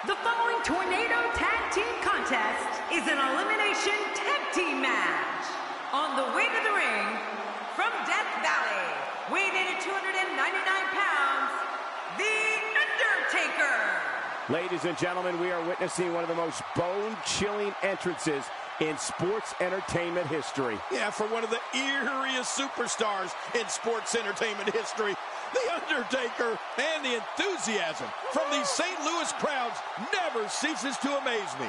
The following Tornado Tag Team Contest is an elimination tag team match. On the way to the ring, from Death Valley, weighing in at 299 pounds, The Undertaker. Ladies and gentlemen, we are witnessing one of the most bone-chilling entrances in sports entertainment history. Yeah, for one of the eeriest superstars in sports entertainment history, The Undertaker, and the enthusiasm from these St. Louis crowds never ceases to amaze me.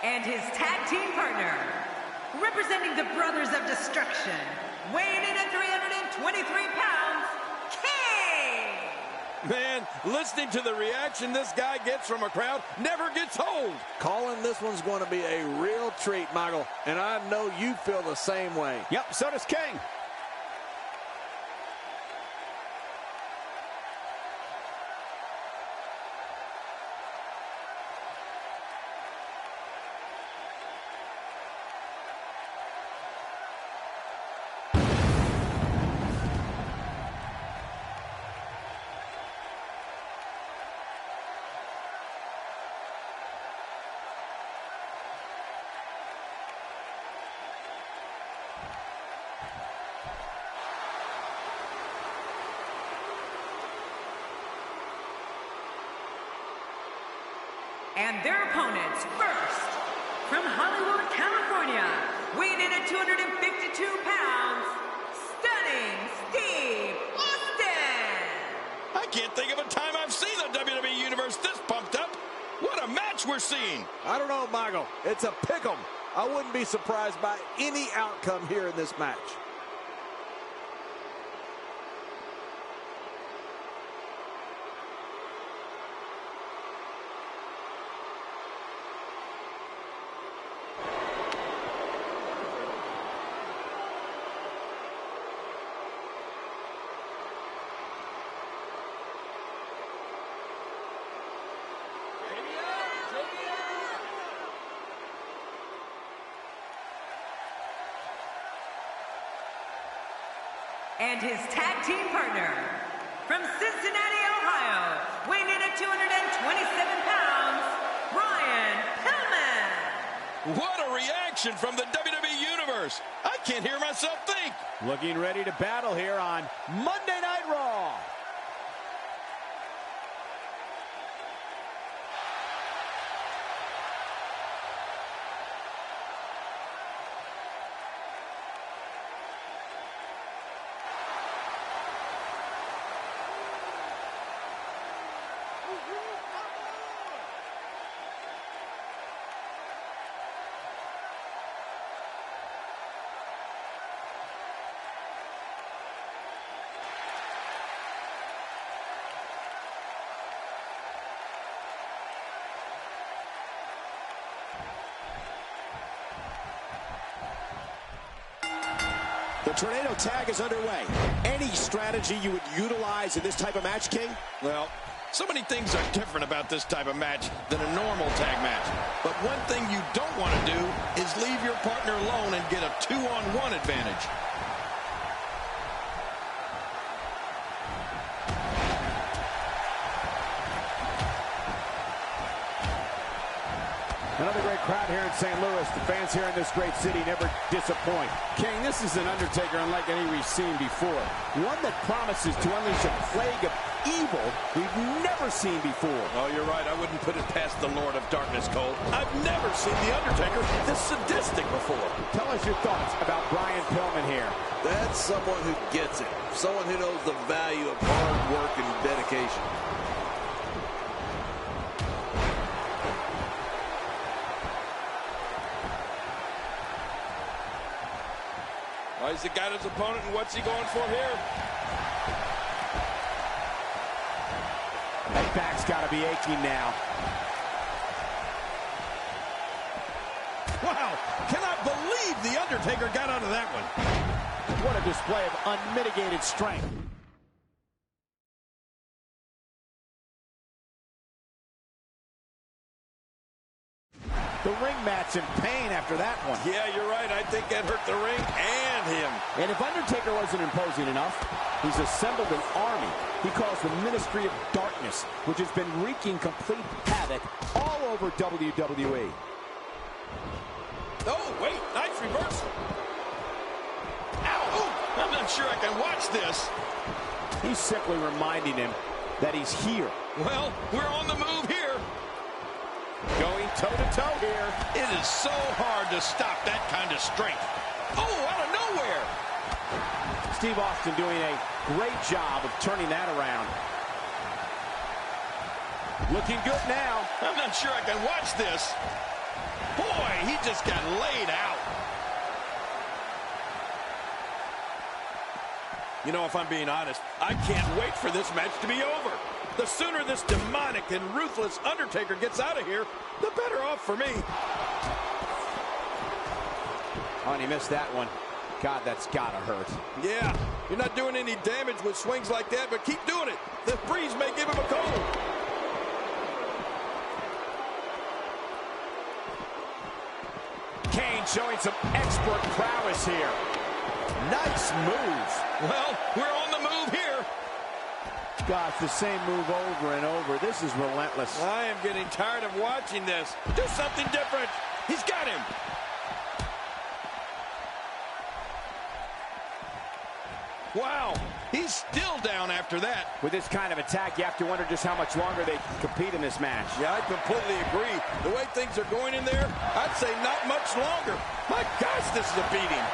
And his tag team partner, representing the Brothers of Destruction, weighing in at 323 pounds, King! Man, listening to the reaction this guy gets from a crowd never gets old. Calling this one's going to be a real treat, Michael, and I know you feel the same way. Yep, so does King. And their opponents, first, from Hollywood, California, weighing in at 252 pounds, Stunning Steve Austin! I can't think of a time I've seen the WWE Universe this pumped up. What a match we're seeing. I don't know, Michael. It's a pick'em. I wouldn't be surprised by any outcome here in this match. And his tag team partner, from Cincinnati, Ohio, weighing in at 227 pounds, Brian Pillman. What a reaction from the WWE Universe. I can't hear myself think. Looking ready to battle here on Monday Night Raw. The Tornado Tag is underway. Any strategy you would utilize in this type of match, King? Well, so many things are different about this type of match than a normal tag match. But one thing you don't want to do is leave your partner alone and get a 2-on-1 advantage. Another great crowd here in St. Louis. The fans here in this great city never disappoint. King, this is an Undertaker unlike any we've seen before. One that promises to unleash a plague of evil we've never seen before. Oh, you're right. I wouldn't put it past the Lord of Darkness, Cole. I've never seen The Undertaker this sadistic before. Tell us your thoughts about Brian Pillman here. That's someone who gets it. Someone who knows the value of hard work and dedication. Well, he's got his opponent, and what's he going for here? That back's got to be aching now. Wow, cannot believe The Undertaker got out of that one. What a display of unmitigated strength. The ring mat's in pain after that one. Yeah, you're right. I think that hurt the ring and him. And if Undertaker wasn't imposing enough, he's assembled an army he calls the Ministry of Darkness, which has been wreaking complete havoc all over WWE. Oh, wait, nice reversal. Ow, ooh, I'm not sure I can watch this. He's simply reminding him that he's here. Well, we're on the move here. Going toe-to-toe here. It is so hard to stop that kind of strength. Oh, out of nowhere. Steve Austin doing a great job of turning that around. Looking good now. I'm not sure I can watch this. Boy, he just got laid out. You know, if I'm being honest, I can't wait for this match to be over. The sooner this demonic and ruthless Undertaker gets out of here, the better off for me. Oh, and he missed that one. God, that's gotta hurt. Yeah, you're not doing any damage with swings like that, but keep doing it. The breeze may give him a cold. Kane showing some expert prowess here. Nice move. Well, we're on the move here. God, it's the same move over and over. This is relentless. I am getting tired of watching this. Do something different. He's got him. Wow, he's still down after that. With this kind of attack, you have to wonder just how much longer they can compete in this match. Yeah, I completely agree. The way things are going in there, I'd say not much longer. My gosh, this is a beating.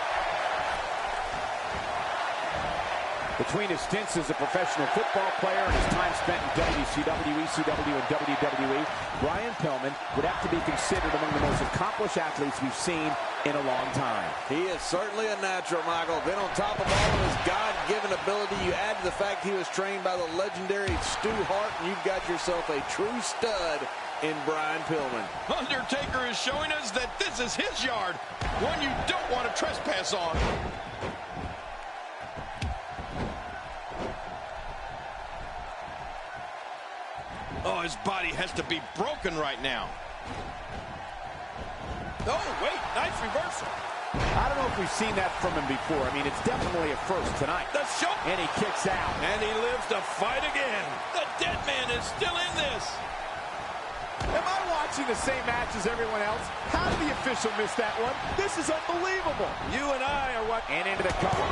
Between his stints as a professional football player and his time spent in WCW, ECW, and WWE, Brian Pillman would have to be considered among the most accomplished athletes we've seen in a long time. He is certainly a natural, Michael. Then on top of all of his God-given ability, you add to the fact he was trained by the legendary Stu Hart, and you've got yourself a true stud in Brian Pillman. Undertaker is showing us that this is his yard, one you don't want to trespass on. Oh, his body has to be broken right now. Oh, wait, nice reversal. I don't know if we've seen that from him before. I mean, it's definitely a first tonight. The show. And he kicks out. And he lives to fight again. The dead man is still in this. Am I watching the same match as everyone else? How did the official miss that one? This is unbelievable. You and I are what? And into the cover.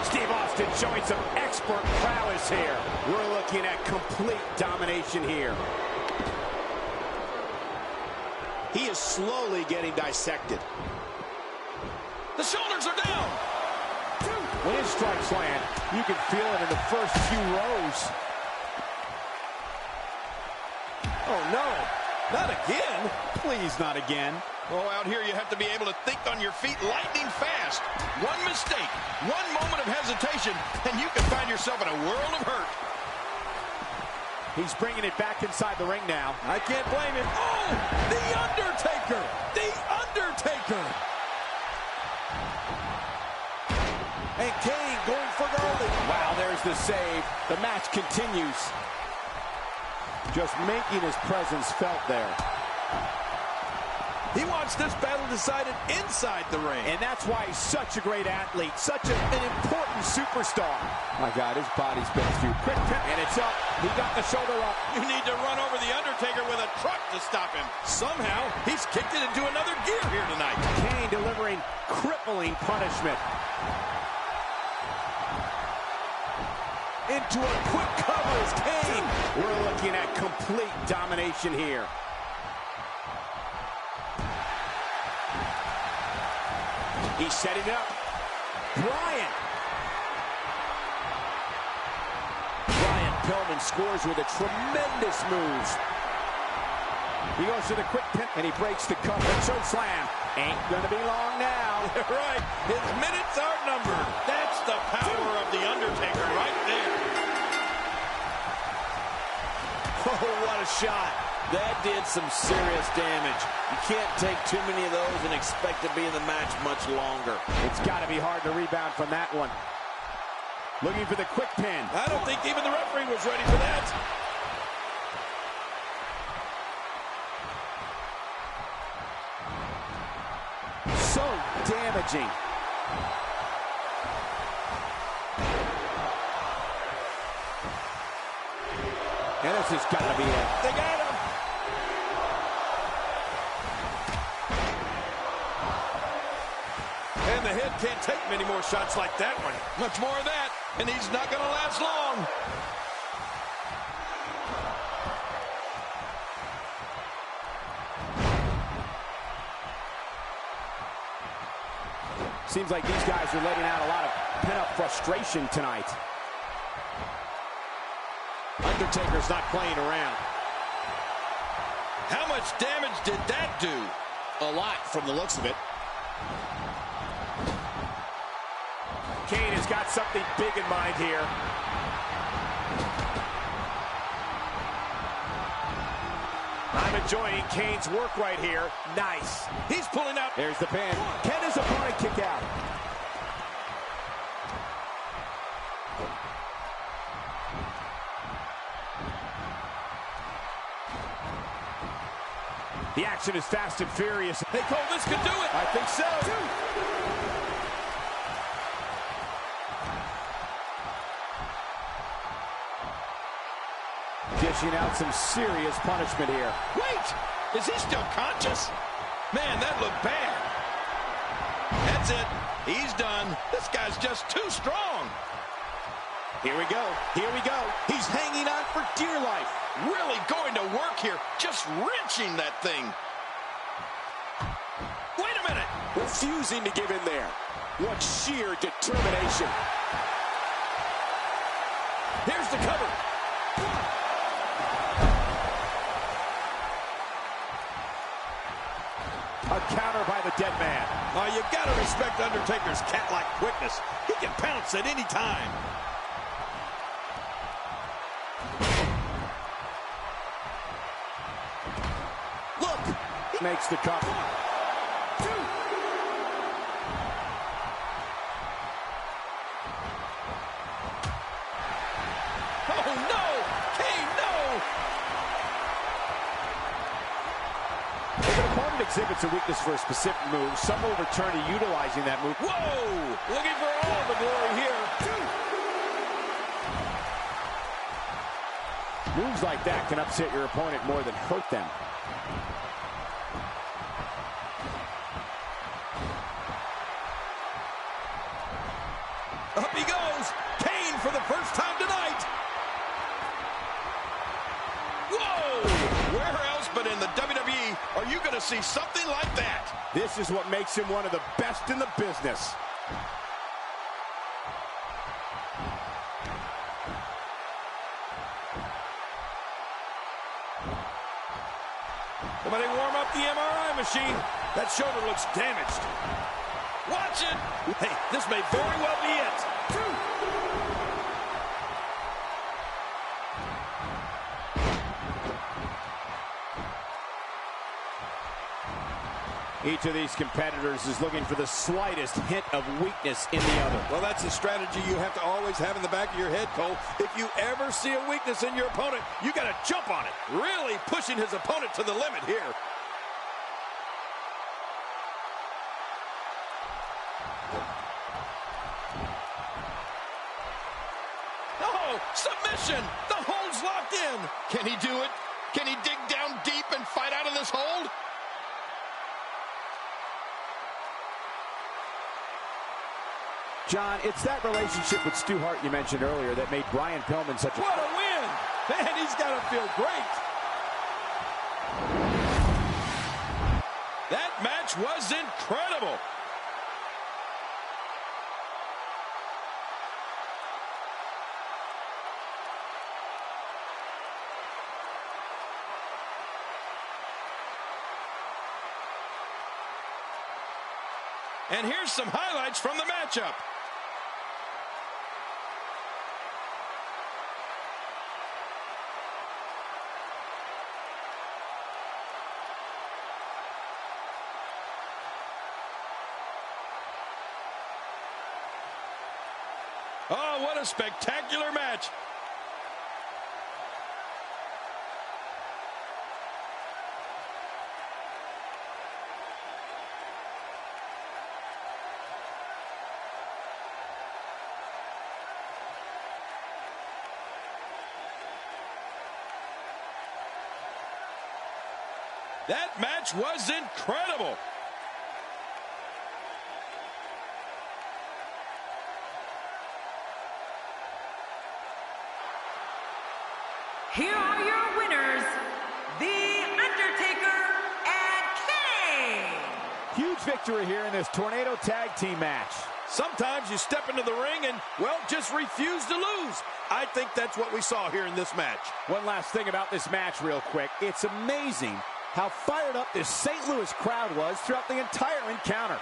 Steve Austin showing some expert prowess here. We're looking at complete domination here. He is slowly getting dissected. The shoulders are down. When his strikes land, you can feel it in the first few rows. Oh, no. Not again. Please, not again. Oh, out here you have to be able to think on your feet lightning fast. One mistake, one moment of hesitation, and you can find yourself in a world of hurt. He's bringing it back inside the ring now. I can't blame him. Oh, The Undertaker! The Undertaker! And Kane going for goalie. Wow, there's the save. The match continues. Just making his presence felt there. He wants this battle decided inside the ring. And that's why he's such a great athlete, such an important superstar. My God, his body's been through quick tip, and it's up. He got the shoulder up. You need to run over The Undertaker with a truck to stop him. Somehow, he's kicked it into another gear here tonight. Kane delivering crippling punishment. Into a quick cover is Kane. We're looking looking at complete domination here. He's setting it up. Brian Pillman scores with a tremendous move. He goes to the quick pin, and he breaks the cover. Choke slam. Ain't gonna be long now. Right. His minutes are numbered. That's the power of The Undertaker right there. Oh, what a shot. That did some serious damage. You can't take too many of those and expect to be in the match much longer. It's got to be hard to rebound from that one. Looking for the quick pin. I don't think even the referee was ready for that. So damaging. And this has got to be it. They got him. And the head can't take many more shots like that one. Much more of that, and he's not going to last long. Seems like these guys are letting out a lot of pent-up frustration tonight. Undertaker's not playing around. How much damage did that do? A lot from the looks of it. Kane has got something big in mind here. I'm enjoying Kane's work right here. Nice. He's pulling out. There's the pin. Can his opponent kick out? The action is fast and furious. Hey, Cole, this could do it. I think so. Dishing out some serious punishment here. Wait, is he still conscious? Man, that looked bad. That's it. He's done. This guy's just too strong. Here we go. Here we go. He's hanging on for dear life. Really going to work here. Just wrenching that thing. Wait a minute. Refusing to give in there. What sheer determination. Here's the cover. A counter by the dead man. Oh, you got to respect Undertaker's cat-like quickness. He can pounce at any time. Look. Makes the cover. Oh, no! Kane, no! If an opponent exhibits a weakness for a specific move, some will return to utilizing that move. Whoa! Looking for all the glory here. Moves like that can upset your opponent more than hurt them. Up he goes. Kane for the first time tonight. Whoa! Where else but in the WWE are you going to see something like that? This is what makes him one of the best in the business. Somebody warm up the MRI machine. That shoulder looks damaged. Watch it. Hey, this may very well be it. Each of these competitors is looking for the slightest hint of weakness in the other. Well, that's a strategy you have to always have in the back of your head, Cole. If you ever see a weakness in your opponent, you got to jump on it. Really pushing his opponent to the limit here. Oh, submission! The hold's locked in. Can he do it? Can he dig down deep and fight out of this hold? John, it's that relationship with Stu Hart you mentioned earlier that made Brian Pillman such a... What a win! Man, he's got to feel great. That match was incredible. And here's some highlights from the matchup. Oh, what a spectacular match. That match was incredible. Here are your winners, The Undertaker and Kane. Huge victory here in this Tornado Tag Team match. Sometimes you step into the ring and, well, just refuse to lose. I think that's what we saw here in this match. One last thing about this match real quick. It's amazing how fired up this St. Louis crowd was throughout the entire encounter.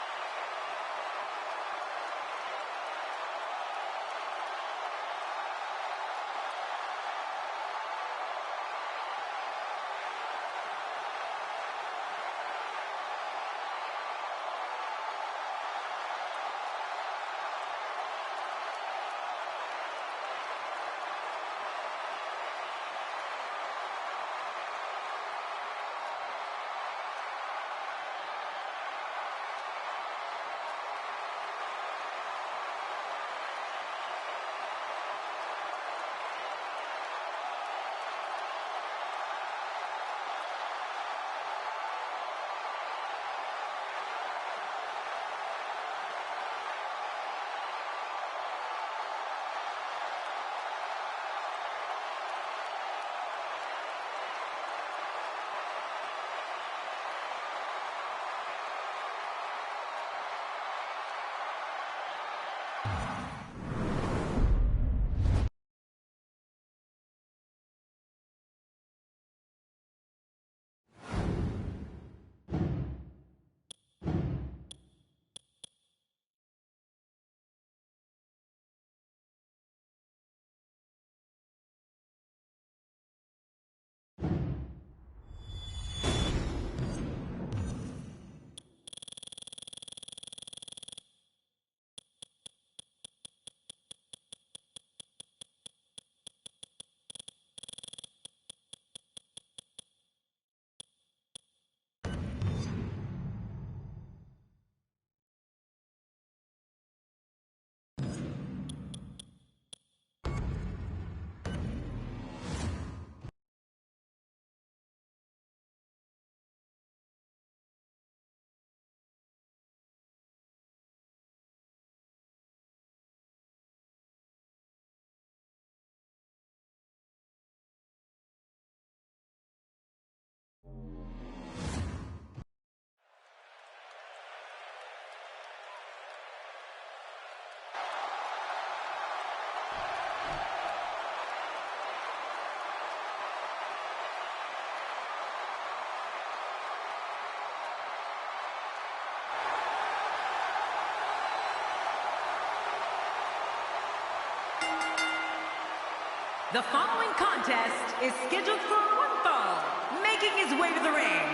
The following contest is scheduled for one fall, making his way to the ring.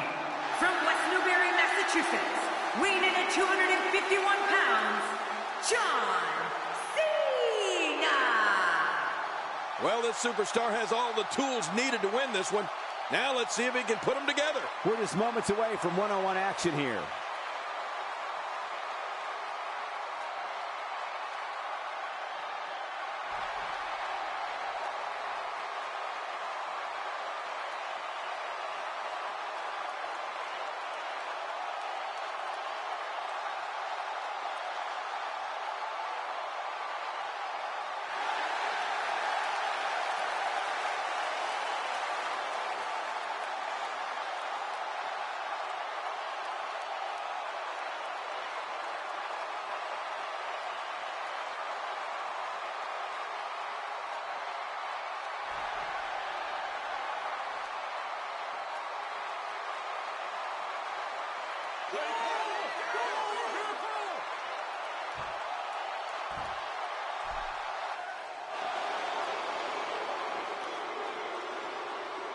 From West Newbury, Massachusetts, weighing in at 251 pounds, John Cena! Well, this superstar has all the tools needed to win this one. Now let's see if he can put them together. We're just moments away from one-on-one action here.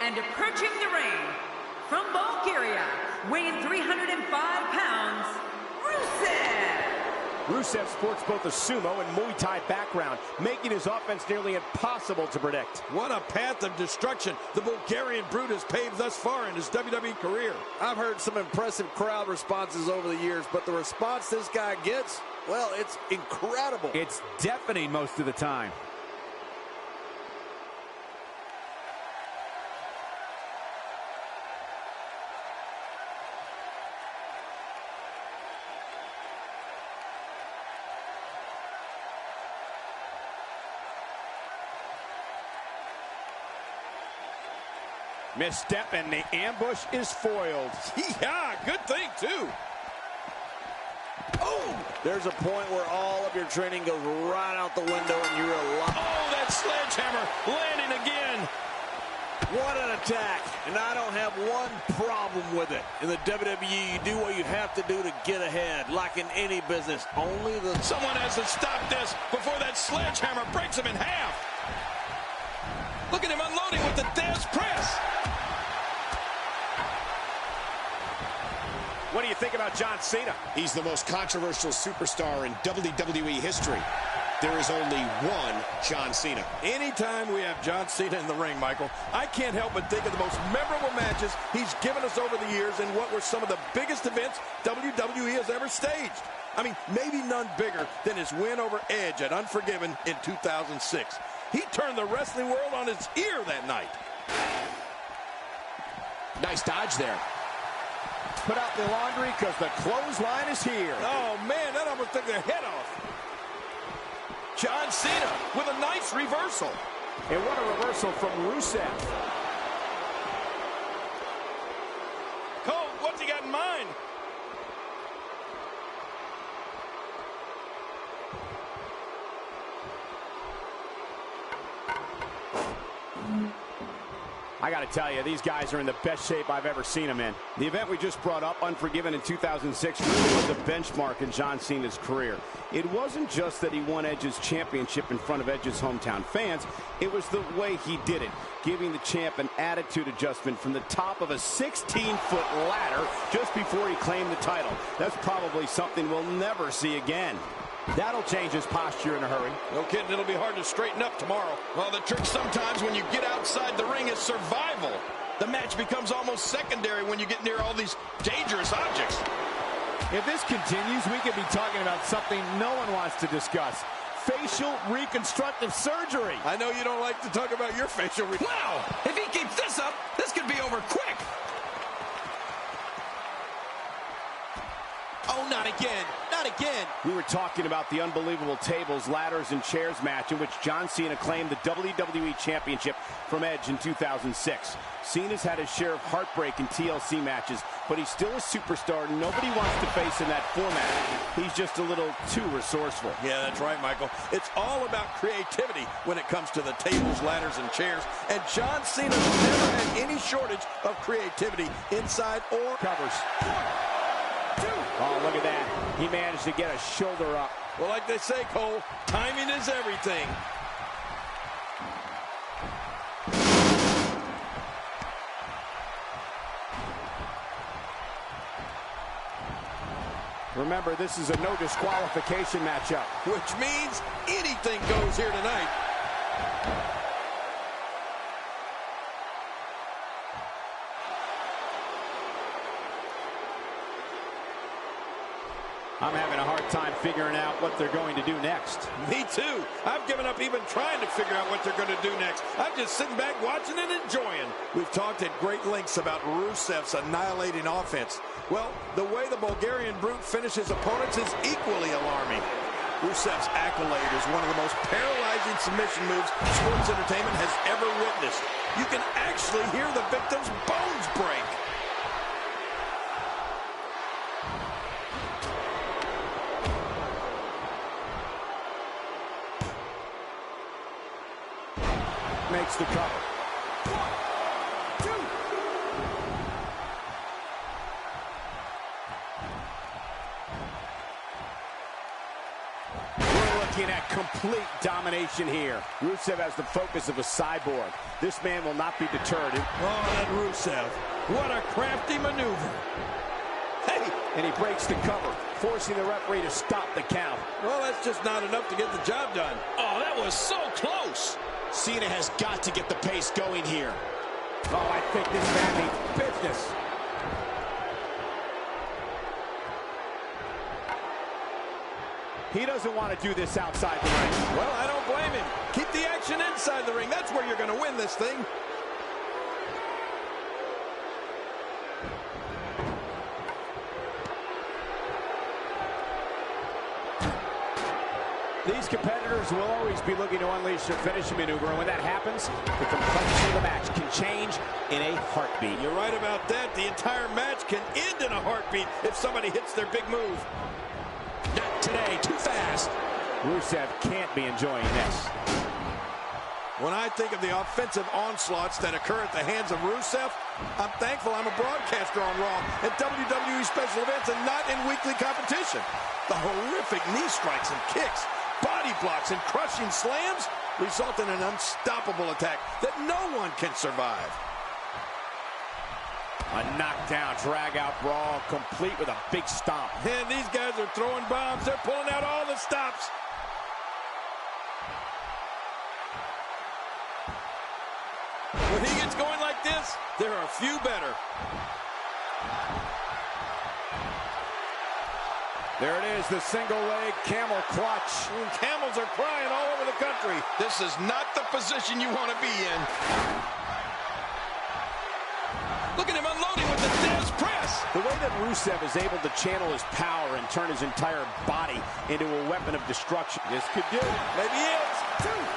And approaching the ring, from Bulgaria, weighing 305 pounds, Rusev. Rusev sports both a sumo and Muay Thai background, making his offense nearly impossible to predict. What a path of destruction the Bulgarian Brute has paved thus far in his WWE career. I've heard some impressive crowd responses over the years, but the response this guy gets, well, it's incredible. It's deafening most of the time. Misstep and the ambush is foiled. Yeah, good thing, too. Oh! There's a point where all of your training goes right out the window and you realize... Oh, that sledgehammer landing again. What an attack. And I don't have one problem with it. In the WWE, you do what you have to do to get ahead. Like in any business, only the... Someone has to stop this before that sledgehammer breaks him in half. Look at him unloading with the Dez press. What do you think about John Cena? He's the most controversial superstar in WWE history. There is only one John Cena. Anytime we have John Cena in the ring, Michael, I can't help but think of the most memorable matches he's given us over the years and what were some of the biggest events WWE has ever staged. I mean, maybe none bigger than his win over Edge at Unforgiven in 2006. He turned the wrestling world on its ear that night. Nice dodge there. Put out the laundry because the clothesline is here. Oh, man, that almost took their head off. John Cena with a nice reversal. And what a reversal from Rusev. Cole, what's he got in mind? I got to tell you, these guys are in the best shape I've ever seen them in. The event we just brought up, Unforgiven in 2006, really was a benchmark in John Cena's career. It wasn't just that he won Edge's championship in front of Edge's hometown fans. It was the way he did it, giving the champ an attitude adjustment from the top of a 16-foot ladder just before he claimed the title. That's probably something we'll never see again. That'll change his posture in a hurry. No kidding, it'll be hard to straighten up tomorrow. Well, the trick sometimes when you get outside the ring is survival. The match becomes almost secondary when you get near all these dangerous objects. If this continues, we could be talking about something no one wants to discuss. Facial reconstructive surgery. I know you don't like to talk about your facial Wow! If he keeps this up, this could be over quick. Oh, not again. Not again. We were talking about the unbelievable tables, ladders, and chairs match in which John Cena claimed the WWE Championship from Edge in 2006. Cena's had his share of heartbreak in TLC matches, but he's still a superstar nobody wants to face in that format. He's just a little too resourceful. Yeah, that's right, Michael. It's all about creativity when it comes to the tables, ladders, and chairs. And John Cena never had any shortage of creativity inside or Covers. Oh, look at that. He managed to get a shoulder up. Well, like they say, Cole, timing is everything. Remember, this is a no disqualification matchup. Which means anything goes here tonight. I'm having a hard time figuring out what they're going to do next. Me too. I've given up even trying to figure out what they're going to do next. I'm just sitting back watching and enjoying. We've talked at great lengths about Rusev's annihilating offense. Well, the way the Bulgarian Brute finishes opponents is equally alarming. Rusev's accolade is one of the most paralyzing submission moves sports entertainment has ever witnessed. You can actually hear the victim's bones break. Makes the cover. 1, 2. looking at complete domination here. Rusev has the focus of a cyborg. This man will not be deterred. Oh, that Rusev. What a crafty maneuver. Hey! And he breaks the cover, forcing the referee to stop the count. Well, that's just not enough to get the job done. Oh, that was so close. Cena has got to get the pace going here. Oh, I think this man means business. He doesn't want to do this outside the ring. Well, I don't blame him. Keep the action inside the ring. That's where you're going to win this thing. These competitors will always be looking to unleash their finishing maneuver, and when that happens, the complexity of the match can change in a heartbeat. You're right about that. The entire match can end in a heartbeat if somebody hits their big move. Not today, too fast. Rusev can't be enjoying this. When I think of the offensive onslaughts that occur at the hands of Rusev, I'm thankful I'm a broadcaster on Raw and WWE special events and not in weekly competition. The horrific knee strikes and kicks, body blocks, and crushing slams result in an unstoppable attack that no one can survive. A knockdown, drag-out brawl, complete with a big stomp. And these guys are throwing bombs. They're pulling out all the stops. When he gets going like this, there are a few better. There it is, the single leg camel clutch. Camels are crying all over the country. This is not the position you want to be in. Look at him unloading with the Dez press. The way that Rusev is able to channel his power and turn his entire body into a weapon of destruction. This could do it. Maybe it is.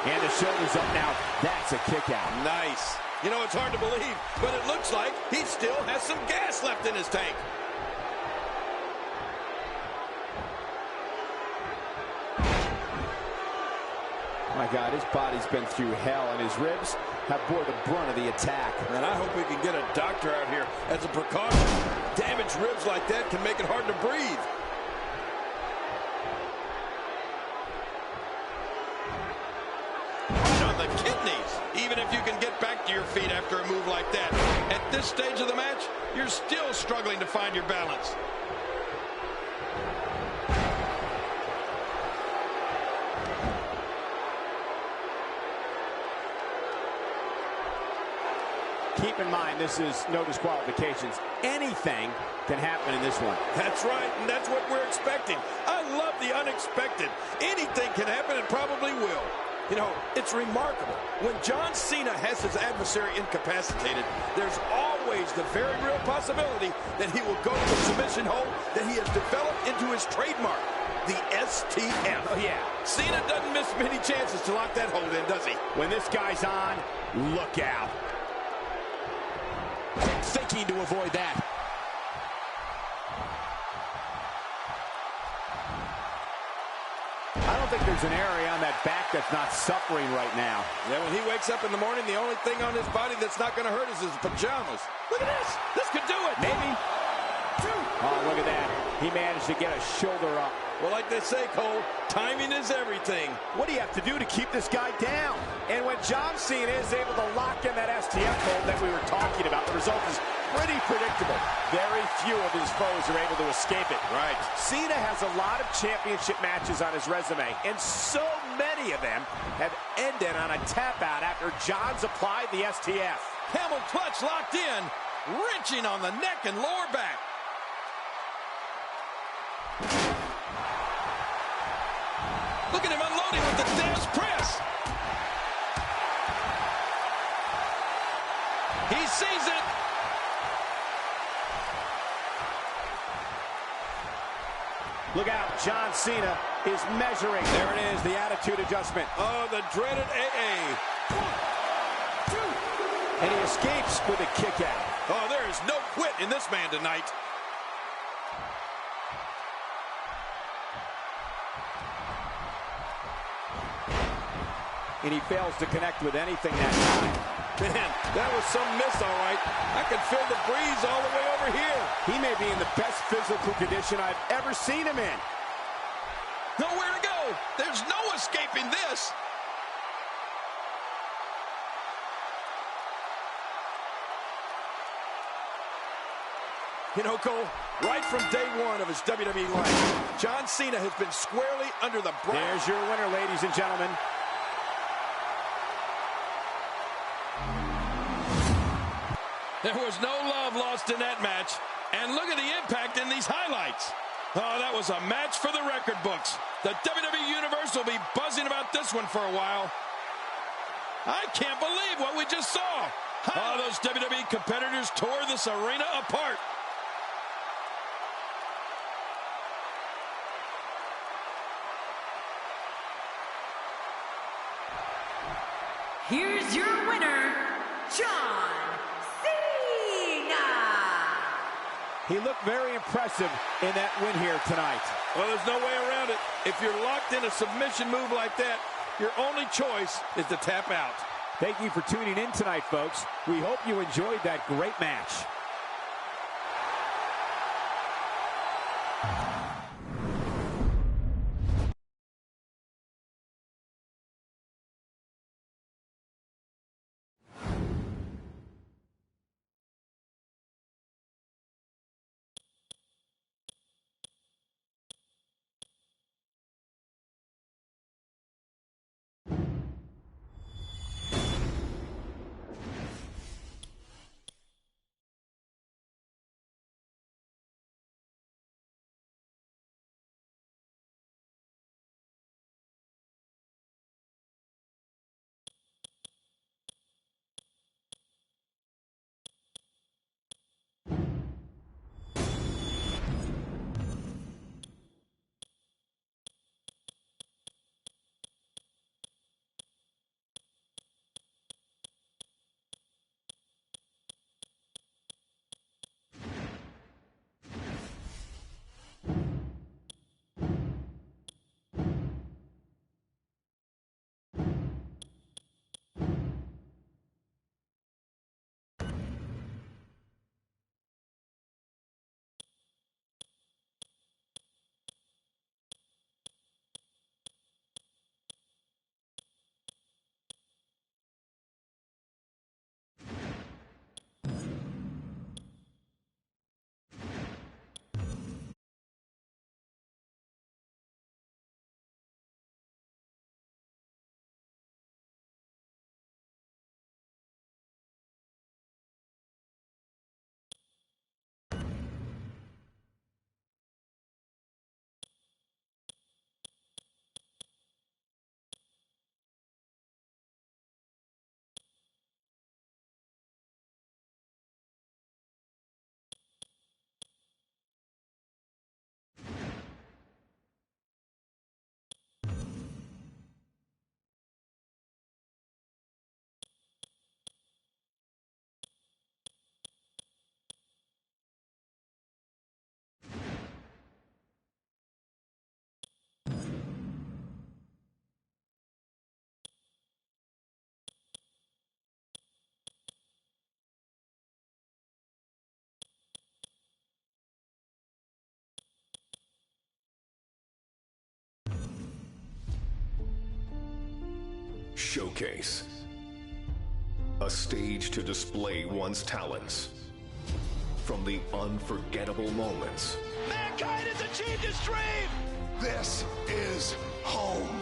And the shoulder's up now. That's a kick out. Nice. You know, it's hard to believe, but it looks like he still has some gas left in his tank. My God, his body's been through hell, and his ribs have bore the brunt of the attack. And I hope we can get a doctor out here as a precaution. Damaged ribs like that can make it hard to breathe. Right on the kidneys. Even if you can get back to your feet after a move like that, at this stage of the match, you're still struggling to find your balance. Keep in mind, this is no disqualifications. Anything can happen in this one. That's right, and that's what we're expecting. I love the unexpected. Anything can happen and probably will. You know, it's remarkable. When John Cena has his adversary incapacitated, there's always the very real possibility that he will go to the submission hold that he has developed into his trademark, the STF. Oh, yeah. Cena doesn't miss many chances to lock that hold in, does he? When this guy's on, look out. Quick thinking to avoid that. I don't think there's an area on that back that's not suffering right now. Yeah, when he wakes up in the morning, the only thing on his body that's not going to hurt is his pajamas. Look at this. This could do it. Maybe. Oh, look at that. He managed to get a shoulder up. Well, like they say, Cole, timing is everything. What do you have to do to keep this guy down? And when John Cena is able to lock in that STF hold that we were talking about, the result is pretty predictable. Very few of his foes are able to escape it. Right. Cena has a lot of championship matches on his resume, and so many of them have ended on a tap out after John's applied the STF. Camel clutch locked in, wrenching on the neck and lower back. Look at him unloading with the Dez press. He sees it. Look out, John Cena is measuring. There it is, the attitude adjustment. Oh, the dreaded AA. 1, 2. And he escapes with a kick out. Oh, there is no quit in this man tonight. And he fails to connect with anything that time. Man, that was some miss, all right. I can feel the breeze all the way over here. He may be in the best physical condition I've ever seen him in. Nowhere to go. There's no escaping this. You know, Cole, right from day one of his WWE life, John Cena has been squarely under the brush. There's your winner, ladies and gentlemen. There was no love lost in that match. And look at the impact in these highlights. Oh, that was a match for the record books. The WWE Universe will be buzzing about this one for a while. I can't believe what we just saw. Oh, those WWE competitors tore this arena apart. Here's your winner, John Cena. He looked very impressive in that win here tonight. Well, there's no way around it. If you're locked in a submission move like that, your only choice is to tap out. Thank you for tuning in tonight, folks. We hope you enjoyed that great match. Showcase. A stage to display one's talents. From the unforgettable moments. Mankind has achieved his dream! This is home.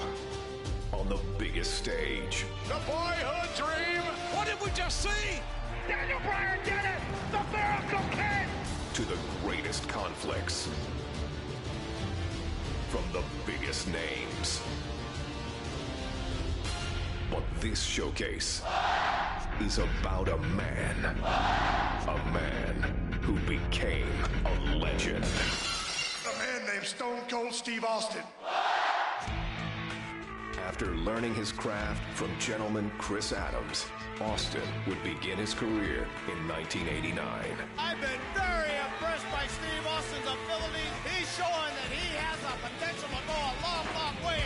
On the biggest stage. The boyhood dream! What did we just see? Daniel Bryan did it! The Miracle Kid! To the greatest conflicts. From the biggest names. But this showcase is about a man. A man who became a legend. A man named Stone Cold Steve Austin. After learning his craft from gentleman Chris Adams, Austin would begin his career in 1989. I've been very impressed by Steve Austin's ability. He's showing that he has the potential to go a long, long way.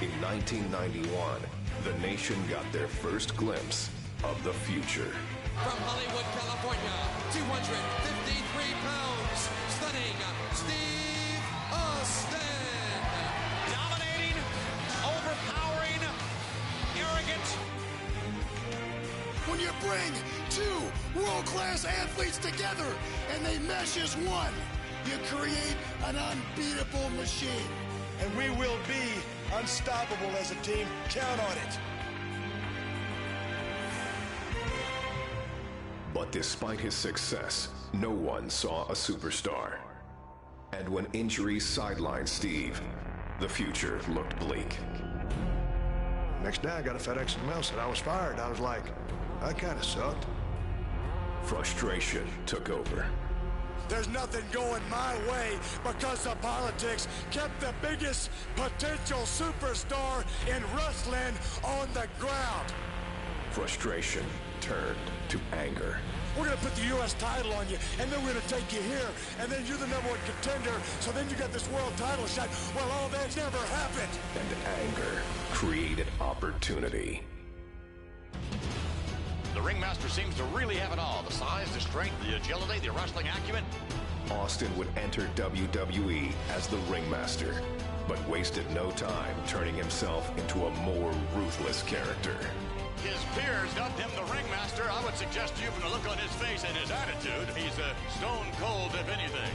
In 1991, the nation got their first glimpse of the future. From Hollywood, California, 253 pounds, stunning Steve Austin. Dominating when you bring two world-class athletes together and they mesh as one. You create an unbeatable machine. And we will be unstoppable as a team. Count on it. But despite his success, no one saw a superstar. And when injuries sidelined Steve, the future looked bleak. Next day, I got a FedEx mail said I was fired. I was like, that kind of sucked. Frustration took over. There's nothing going my way because the politics kept the biggest potential superstar in wrestling on the ground. Frustration turned to anger. We're going to put the U.S. title on you, and then we're going to take you here, and then you're the #1 contender, so then you got this world title shot. Well, all that's never happened. And anger created opportunity. The ringmaster seems to really have it all. The size, the strength, the agility, the wrestling acumen. Austin would enter WWE as the ringmaster, but wasted no time turning himself into a more ruthless character. His peers dubbed him the ringmaster. I would suggest to you from the look on his face and his attitude, he's stone cold if anything.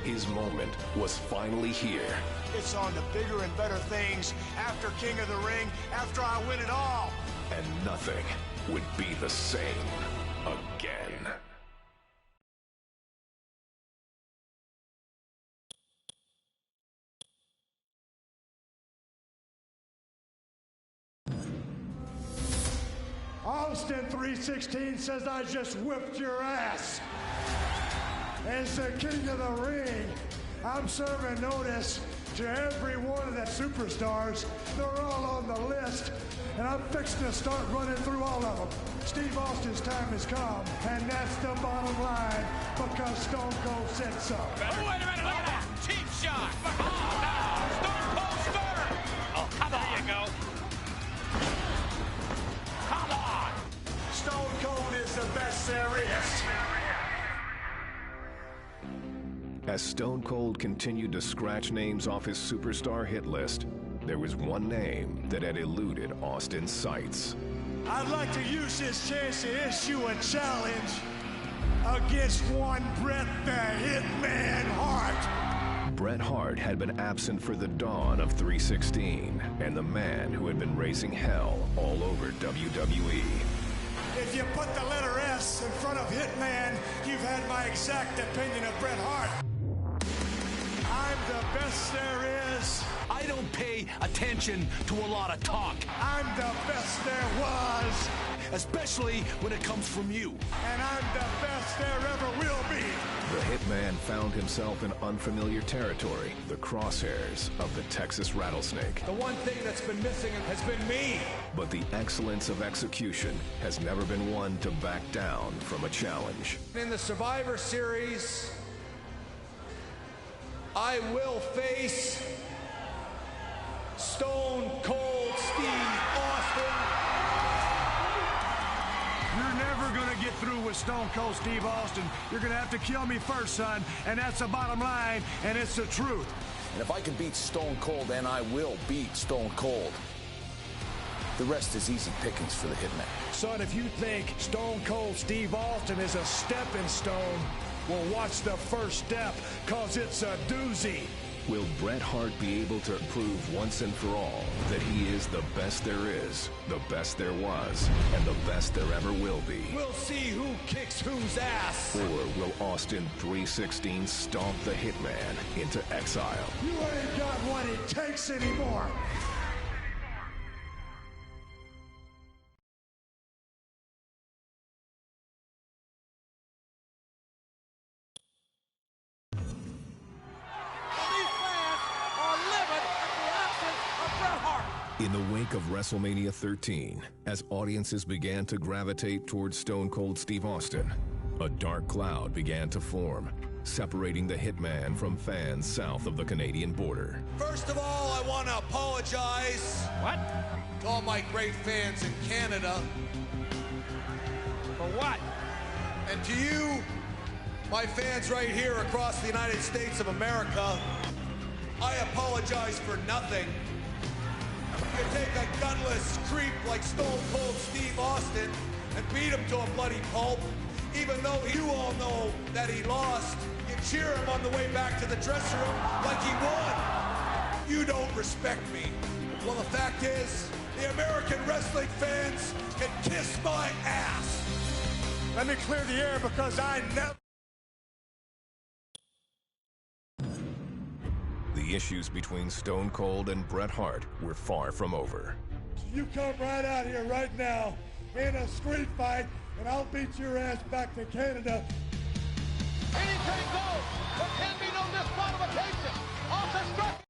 His moment was finally here. It's on to bigger and better things after King of the Ring, after I win it all. And nothing would be the same again. Austin 316 says I just whipped your ass. As the King of the Ring, I'm serving notice to every one of the superstars. They're all on the list, and I'm fixing to start running through all of them. Steve Austin's time has come, and that's the bottom line, because Stone Cold said so. Oh, wait a minute, look at that. Cheap shot. Oh, no. Stone Cold Stunner. Oh, come on. There you go. Come on. Stone Cold is the best there is. As Stone Cold continued to scratch names off his superstar hit list, there was one name that had eluded Austin's sights. I'd like to use this chance to issue a challenge against one Bret the Hitman Hart. Bret Hart had been absent for the dawn of 316, and the man who had been raising hell all over WWE. If you put the letter S in front of Hitman, you've had my exact opinion of Bret Hart. I'm the best there is. I don't pay attention to a lot of talk. I'm the best there was. Especially when it comes from you. And I'm the best there ever will be. The Hitman found himself in unfamiliar territory, the crosshairs of the Texas Rattlesnake. The one thing that's been missing has been me. But the excellence of execution has never been one to back down from a challenge. In the Survivor Series, I will face Stone Cold Steve Austin. You're never going to get through with Stone Cold Steve Austin. You're going to have to kill me first, son. And that's the bottom line, and it's the truth. And if I can beat Stone Cold, then I will beat Stone Cold. The rest is easy pickings for the Hitman. Son, if you think Stone Cold Steve Austin is a stepping stone, well, watch the first step, because it's a doozy. Will Bret Hart be able to prove once and for all that he is the best there is, the best there was, and the best there ever will be? We'll see who kicks whose ass. Or will Austin 316 stomp the Hitman into exile? You ain't got what it takes anymore. In the wake of WrestleMania 13, as audiences began to gravitate towards Stone Cold Steve Austin, a dark cloud began to form, separating the Hitman from fans south of the Canadian border. First of all, I want to apologize. What? To all my great fans in Canada. For what? And to you, my fans right here across the United States of America, I apologize for nothing. You take a gunless creep like Stone Cold Steve Austin, and beat him to a bloody pulp. Even though you all know that he lost, you cheer him on the way back to the dressing room like he won. You don't respect me. Well, the fact is, the American wrestling fans can kiss my ass. Let me clear the air because I never... The issues between Stone Cold and Bret Hart were far from over. You come right out here right now in a street fight, and I'll beat your ass back to Canada. Anything goes. There can be no disqualification. Austin struck.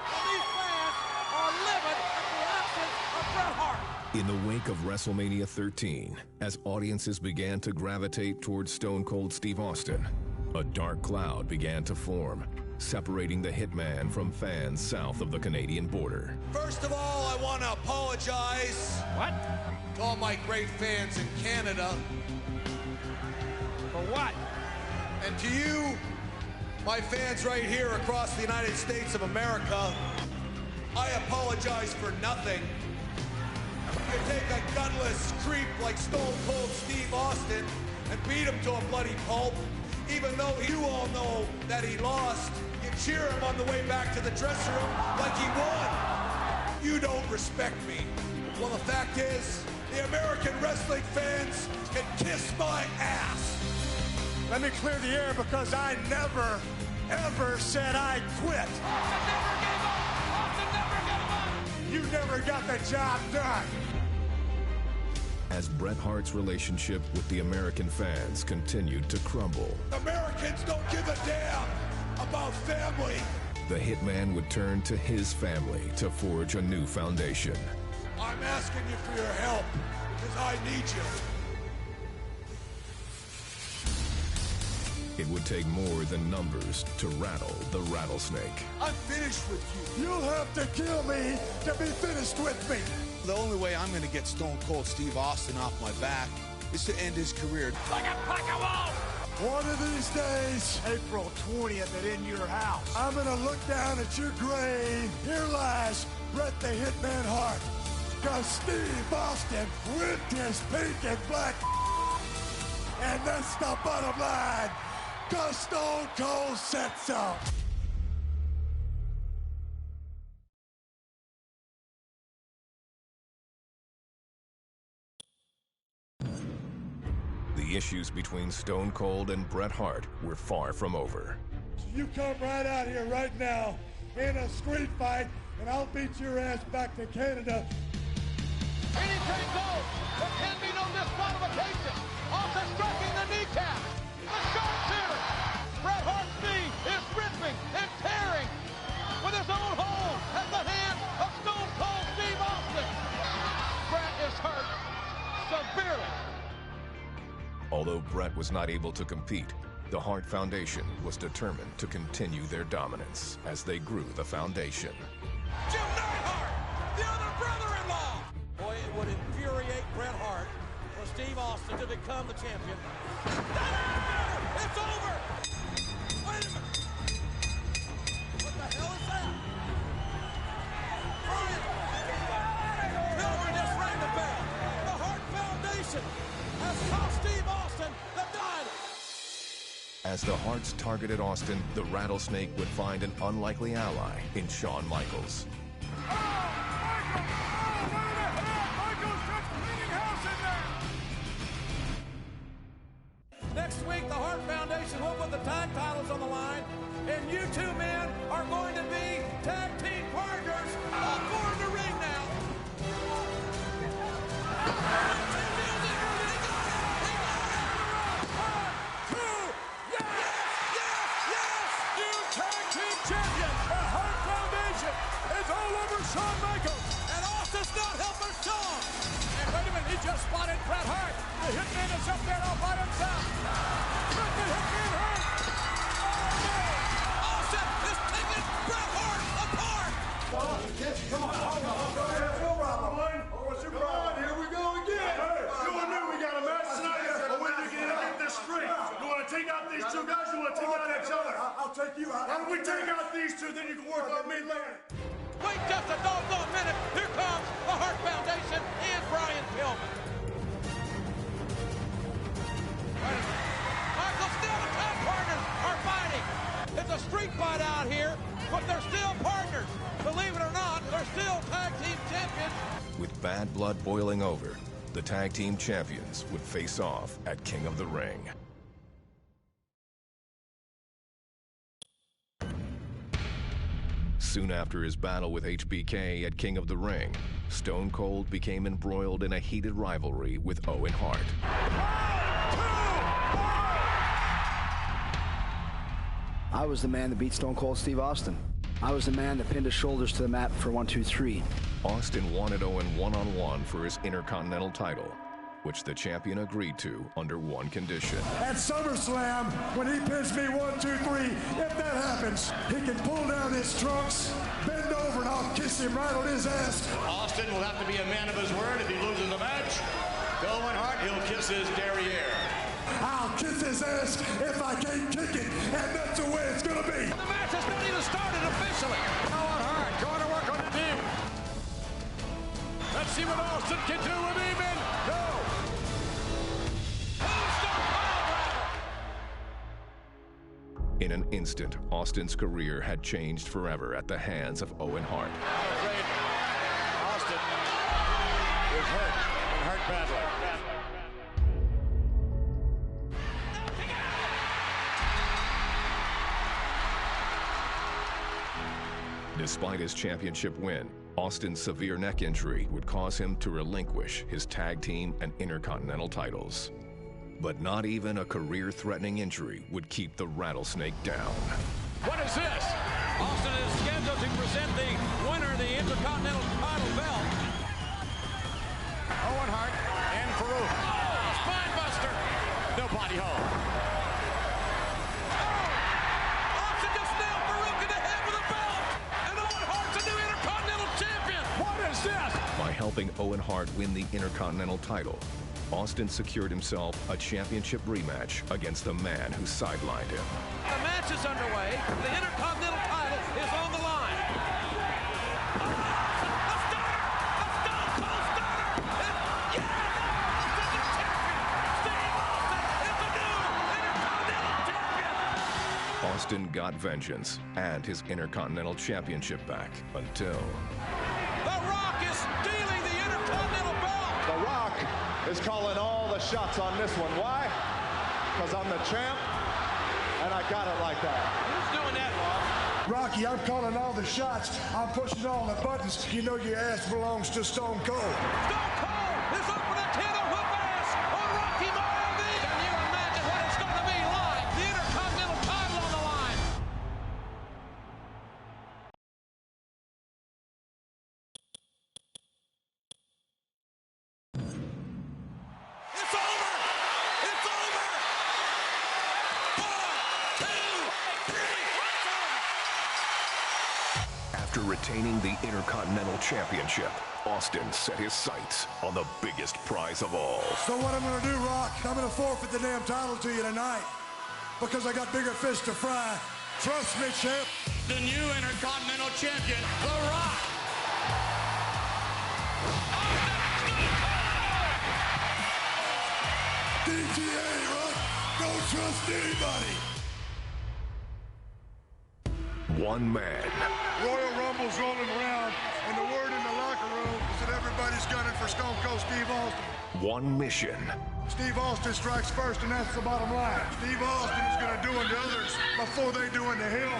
These fans are livid at the absence of Bret Hart. In the wake of WrestleMania 13, as audiences began to gravitate towards Stone Cold Steve Austin, a dark cloud began to form, separating the Hitman from fans south of the Canadian border. First of all, I want to apologize. What? To all my great fans in Canada. For what? And to you, my fans right here across the United States of America, I apologize for nothing. You take a gutless creep like Stone Cold Steve Austin and beat him to a bloody pulp. Even though you all know that he lost, you cheer him on the way back to the dressing room like he won. You don't respect me. Well, the fact is, the American wrestling fans can kiss my ass. Let me clear the air because I never, ever said I quit. Austin never gave up. You never got the job done. As Bret Hart's relationship with the American fans continued to crumble, Americans don't give a damn about family. the Hitman would turn to his family to forge a new foundation. I'm asking you for your help because I need you. It would take more than numbers to rattle the rattlesnake. I'm finished with you. You'll have to kill me to be finished with me. The only way I'm going to get Stone Cold Steve Austin off my back is to end his career. Like a pack of wolves. One of these days, April 20th at In Your House, I'm going to look down at your grave. Here lies Bret the Hitman Hart. Because Steve Austin whipped his pink and black. And that's the bottom line. Because Stone Cold said so. The issues between Stone Cold and Bret Hart were far from over. You come right out here right now in a street fight, and I'll beat your ass back to Canada. Anything goes. There can be no disqualification. Austin striking the kneecap. The sharpshooter. Bret Hart's knee is ripping and tearing with his own hole at the hand of Stone Cold Steve Austin. Bret is hurt severely. Although Bret was not able to compete, the Hart Foundation was determined to continue their dominance as they grew the foundation. Jim Neidhart, the other brother-in-law. Boy, it would infuriate Bret Hart for Steve Austin to become the champion. It's over! Wait a minute. What the hell is that? Brian! Pilgrim just rang the bell. The Hart Foundation has cost Steve Austin the title. As the Harts targeted Austin, the Rattlesnake would find an unlikely ally in Shawn Michaels. Next week, the Hart Foundation will put the tag titles on the line, and you two men are going to be tag team partners. All four in the ring now. Shawn Michaels. And Austin's not helping Shawn. And wait a minute, he just spotted Bret Hart. The Hitman is up there all by himself. Bret the Hitman Hart. Oh, no. Austin is taking Bret Hart apart. Come on. No problem. What's your problem? Here we go again. Hey, you and me, we got a match tonight. But when you get this straight, you want to take out these two guys, you want to take out each other? I'll take you out. Why don't we take out these two, then you can work on me later. Wait just a doggone minute. Here blood boiling over, the tag team champions would face off at King of the Ring. Soon after his battle with HBK at King of the Ring, Stone Cold became embroiled in a heated rivalry with Owen Hart. I was the man that beat Stone Cold Steve Austin. I was the man that pinned his shoulders to the mat for 1, 2, 3. Austin wanted Owen one-on-one for his Intercontinental title, which the champion agreed to under one condition. At SummerSlam, when he pins me 1, 2, 3, if that happens, he can pull down his trunks, bend over, and I'll kiss him right on his ass. Austin will have to be a man of his word if he loses the match. To Owen Hart, he'll kiss his derriere. I'll kiss his ass if I can't kick it, and that's the way it's gonna be. The match has not even started officially. Owen Hart going to work on the knee. Let's see what Austin can do with him. No. In an instant, Austin's career had changed forever at the hands of Owen Hart. I'm afraid Austin is hurt and hurt badly. Despite his championship win, Austin's severe neck injury would cause him to relinquish his tag team and Intercontinental titles. But not even a career-threatening injury would keep the Rattlesnake down. What is this? Austin is scheduled to present the winner of the Intercontinental title belt. Owen Hart and Farouk. Oh, spine buster. No body hold. Austin just nailed Farouk in the head with a belt. And Owen Hart's a new Intercontinental champion. What is this? By helping Owen Hart win the Intercontinental title, Austin secured himself a championship rematch against the man who sidelined him. The match is underway. The Intercontinental title is on the line. Austin got vengeance and his Intercontinental Championship back until... The Rock is stealing the Intercontinental belt! The Rock is calling all the shots on this one. Why? Because I'm the champ, and I got it like that. Who's doing that, Rock? Rocky, I'm calling all the shots. I'm pushing all the buttons. You know your ass belongs to Stone Cold. Stone Cold is up for the title whoop ass on Rocky Maivia! Can you imagine what it's going to be like? The Intercontinental title on the line! It's over! It's over! 1, 2, 3! After retaining the Intercontinental Championship, Austin set his sights on the biggest prize of all. So what I'm going to do, Rock, I'm going to forfeit the damn title to you tonight because I got bigger fish to fry. Trust me, champ. The new Intercontinental Champion, The Rock. DTA, Rock. Don't trust anybody. One man. Royal Rumble's rolling around, and the word in the locker room is that everybody's gunning for Stone Cold Steve Austin. One mission. Steve Austin strikes first, and that's the bottom line. Steve Austin is going to do unto others before they do unto him.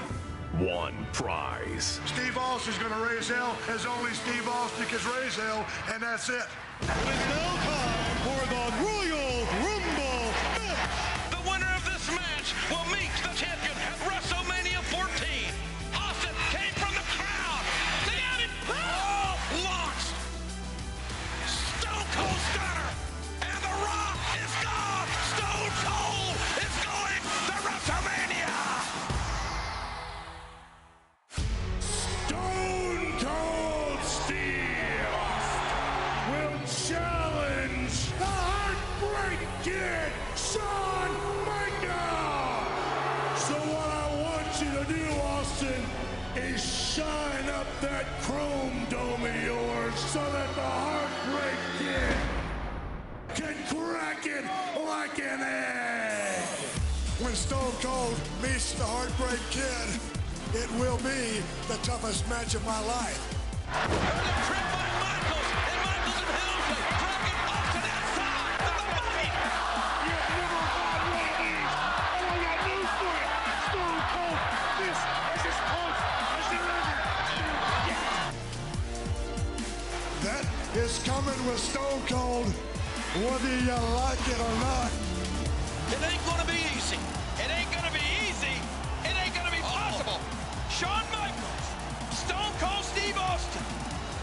One prize. Steve Austin's going to raise hell as only Steve Austin can raise hell, and that's it. It's now time for the Royal Rumble match. The winner of this match will meet the champion at WrestleMania 14. Austin came from the crowd. They added launched. Stone Cold Stunner. And The Rock is gone. Stone Cold is going to WrestleMania. Stone Cold Steve Austin will challenge the Heartbreak Kid, Shawn Michaels. So what I want you to do, Austin, is shine up that chrome dome of yours so that the Heartbreak Kid can crack it like an egg. When Stone Cold meets the Heartbreak Kid, it will be the toughest match of my life. There's a trip by Michaels, and Michaels and Hill with Stone Cold, whether you like it or not. It ain't gonna be easy. It ain't gonna be easy. It ain't gonna be possible. Shawn Michaels, Stone Cold Steve Austin.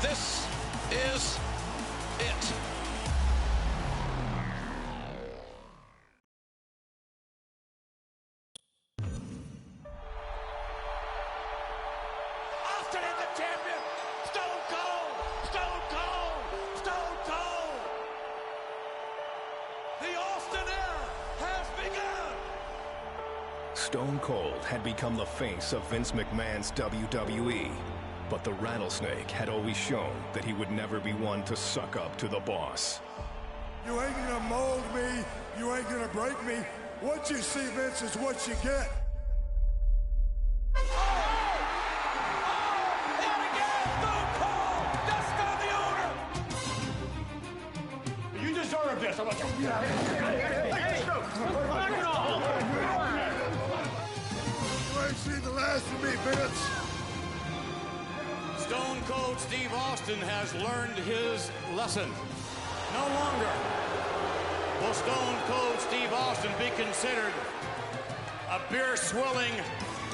This is it. Austin is the champion. Stone Cold, Stone Cold, Stone Cold. The Austin era has begun. Stone Cold had become the face of Vince McMahon's WWE. But the Rattlesnake had always shown that he would never be one to suck up to the boss. You ain't gonna mold me. You ain't gonna break me. What you see, Vince, is what you get. You deserve this. I'm like, You ain't seen the last of me, Vince. Stone Cold Steve Austin has learned his lesson. No longer will Stone Cold Steve Austin be considered a beer-swilling,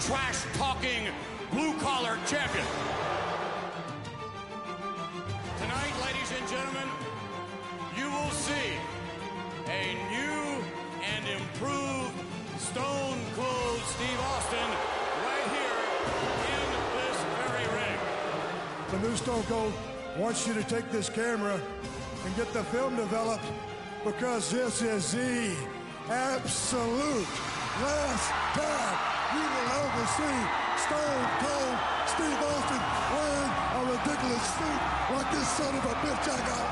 trash-talking, blue-collar champion. Tonight, ladies and gentlemen, you will see a new and improved Stone Cold Steve Austin right here in this very ring. The new Stone Cold wants you to take this camera and get the film developed, because this is the absolute last time you will ever see Stone Cold Steve Austin wearing a ridiculous suit like this son of a bitch I got.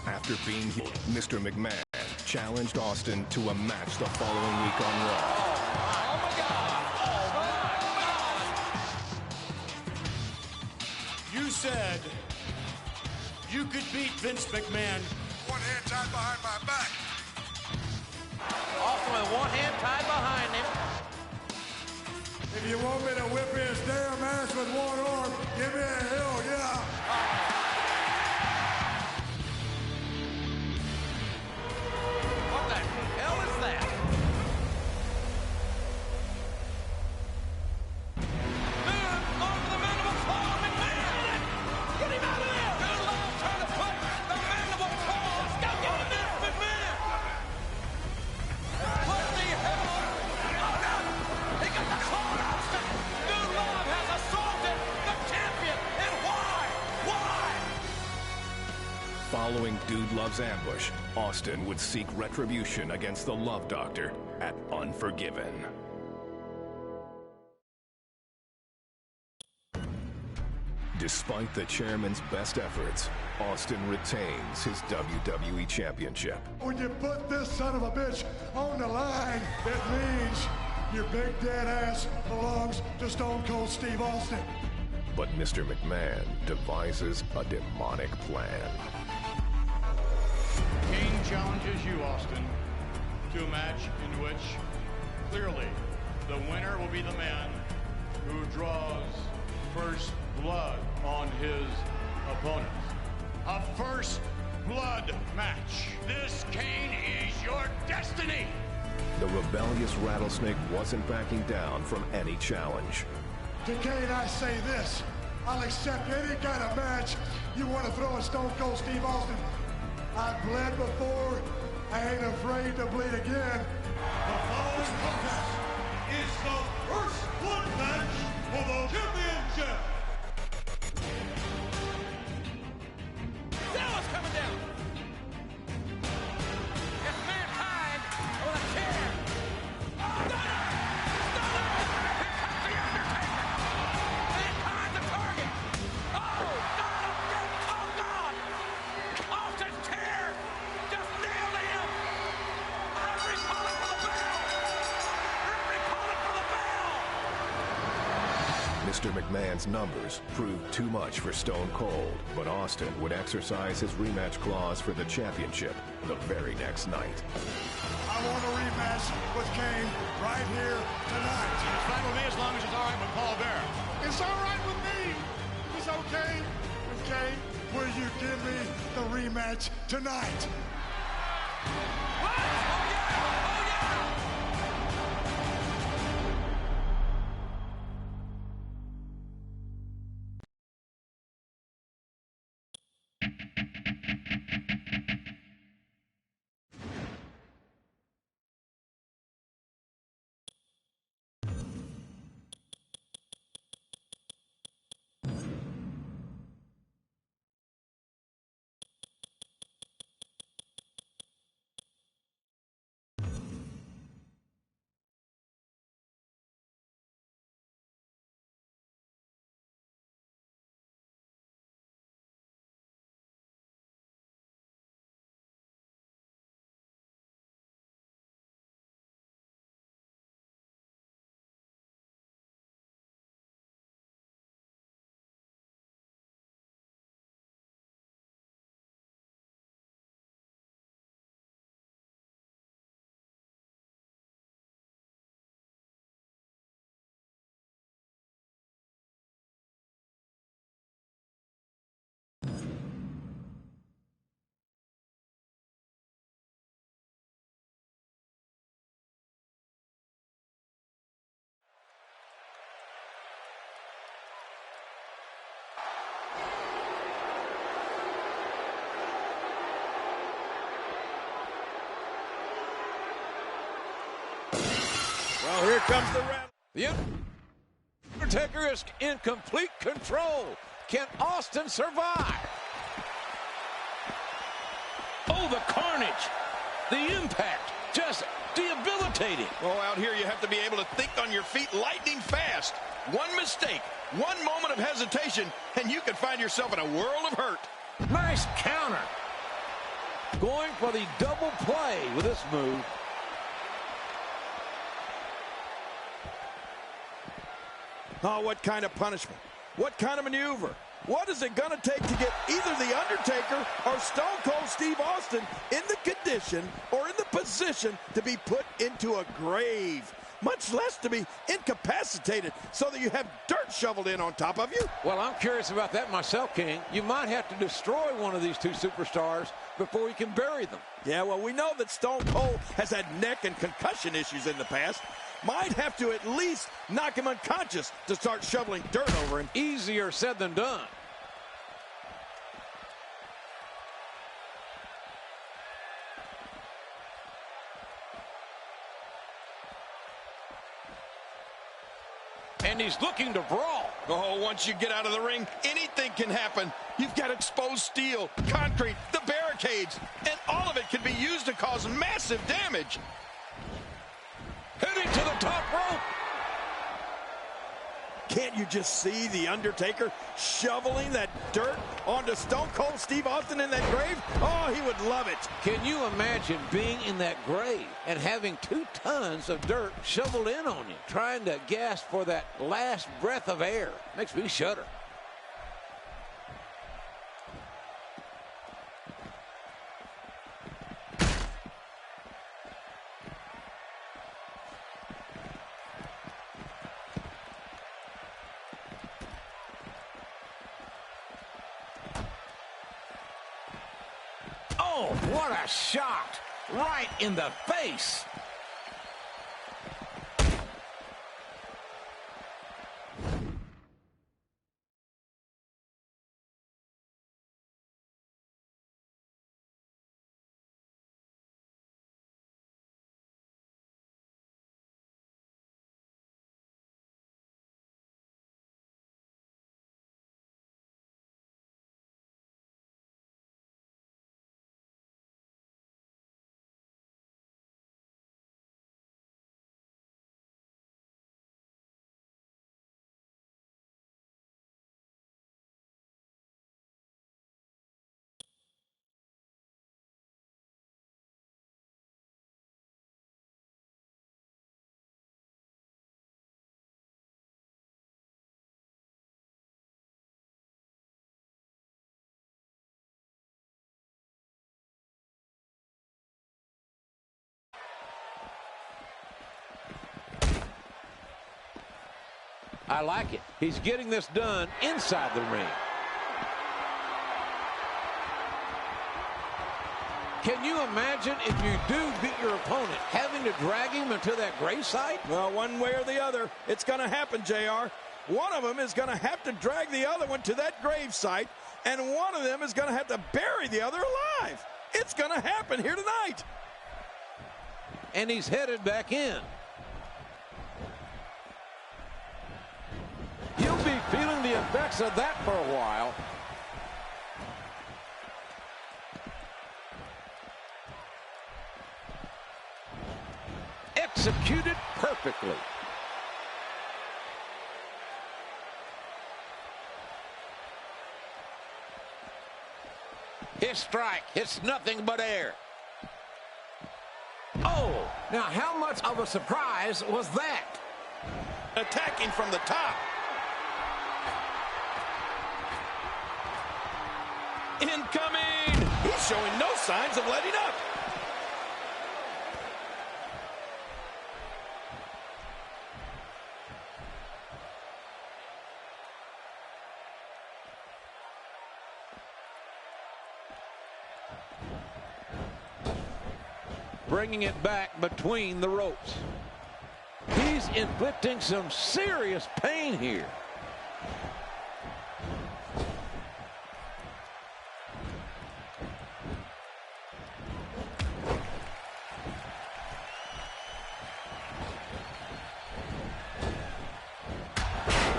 After being here, Mr. McMahon challenged Austin to a match the following week on Raw. You said you could beat Vince McMahon. One hand tied behind my back. Austin with one hand tied behind him. If you want me to whip his damn ass with one arm, give me a hell yeah. What the hell is that? Get him out of there! Good Lord, trying to put the mandible claw. Let's go get him there, McMahon! What the hell? Oh, no! He got the claw on Austin! Good Lord has assaulted the champion! And why? Why? Following Dude Love's ambush, Austin would seek retribution against the Love Doctor at Unforgiven. Despite the chairman's best efforts, Austin retains his WWE Championship. When you put this son of a bitch on the line, it means your big dead ass belongs to Stone Cold Steve Austin. But Mr. McMahon devises a demonic plan. King challenges you, Austin, to a match in which clearly the winner will be the man who draws first blood on his opponent. A first blood match. This, Kane, is your destiny. The rebellious Rattlesnake wasn't backing down from any challenge. To Kane, I say this. I'll accept any kind of match you want to throw at Stone Cold Steve Austin. I've bled before. I ain't afraid to bleed again. The following contest is the first blood match for the championship. Dallas coming down. It's mankind on a chair. Oh, Stunner! Stunner! Here comes the Undertaker. Mankind's a target. Oh, Stunner! Oh, God! Austin's chair just nailed him. Referee calling for the bell. Referee calling for the bell. Mr. McMahon's numbers proved too much for Stone Cold, but Austin would exercise his rematch clause for the championship the very next night. A I want a rematch with Kane right here tonight. It's fine with me as long as it's all right with Paul Bearer. It's all right with me. It's okay with Kane. Will you give me the rematch tonight? Well, here comes the round. The Undertaker is in complete control. Can Austin survive? Oh, the carnage. The impact, just debilitating. Oh, out here you have to be able to think on your feet lightning fast. One mistake, one moment of hesitation, and you can find yourself in a world of hurt. Nice counter. Going for the double play with this move. Oh, what kind of punishment? What kind of maneuver? What is it going to take to get either The Undertaker or Stone Cold Steve Austin in the condition or in the position to be put into a grave, much less to be incapacitated so that you have dirt shoveled in on top of you? Well, I'm curious about that myself, King. You might have to destroy one of these two superstars before you can bury them. Yeah, well, we know that Stone Cold has had neck and concussion issues in the past. Might have to at least knock him unconscious to start shoveling dirt over him. Easier said than done. And he's looking to brawl. Oh, once you get out of the ring, anything can happen. You've got exposed steel, concrete, the barricades, and all of it can be used to cause massive damage. Heading to the top rope. Can't you just see The Undertaker shoveling that dirt onto Stone Cold Steve Austin in that grave? Oh, he would love it. Can you imagine being in that grave and having 2 tons of dirt shoveled in on you, trying to gasp for that last breath of air? Makes me shudder. Oh, what a shot! Right in the face! I like it. He's getting this done inside the ring. Can you imagine if you do beat your opponent, having to drag him into that gravesite? Well, one way or the other, it's going to happen, JR. One of them is going to have to drag the other one to that gravesite, and one of them is going to have to bury the other alive. It's going to happen here tonight. And he's headed back in. He'll be feeling the effects of that for a while. Executed perfectly. His strike hits nothing but air. Oh, now how much of a surprise was that? Attacking from the top. Incoming! He's showing no signs of letting up. Bringing it back between the ropes. He's inflicting some serious pain here.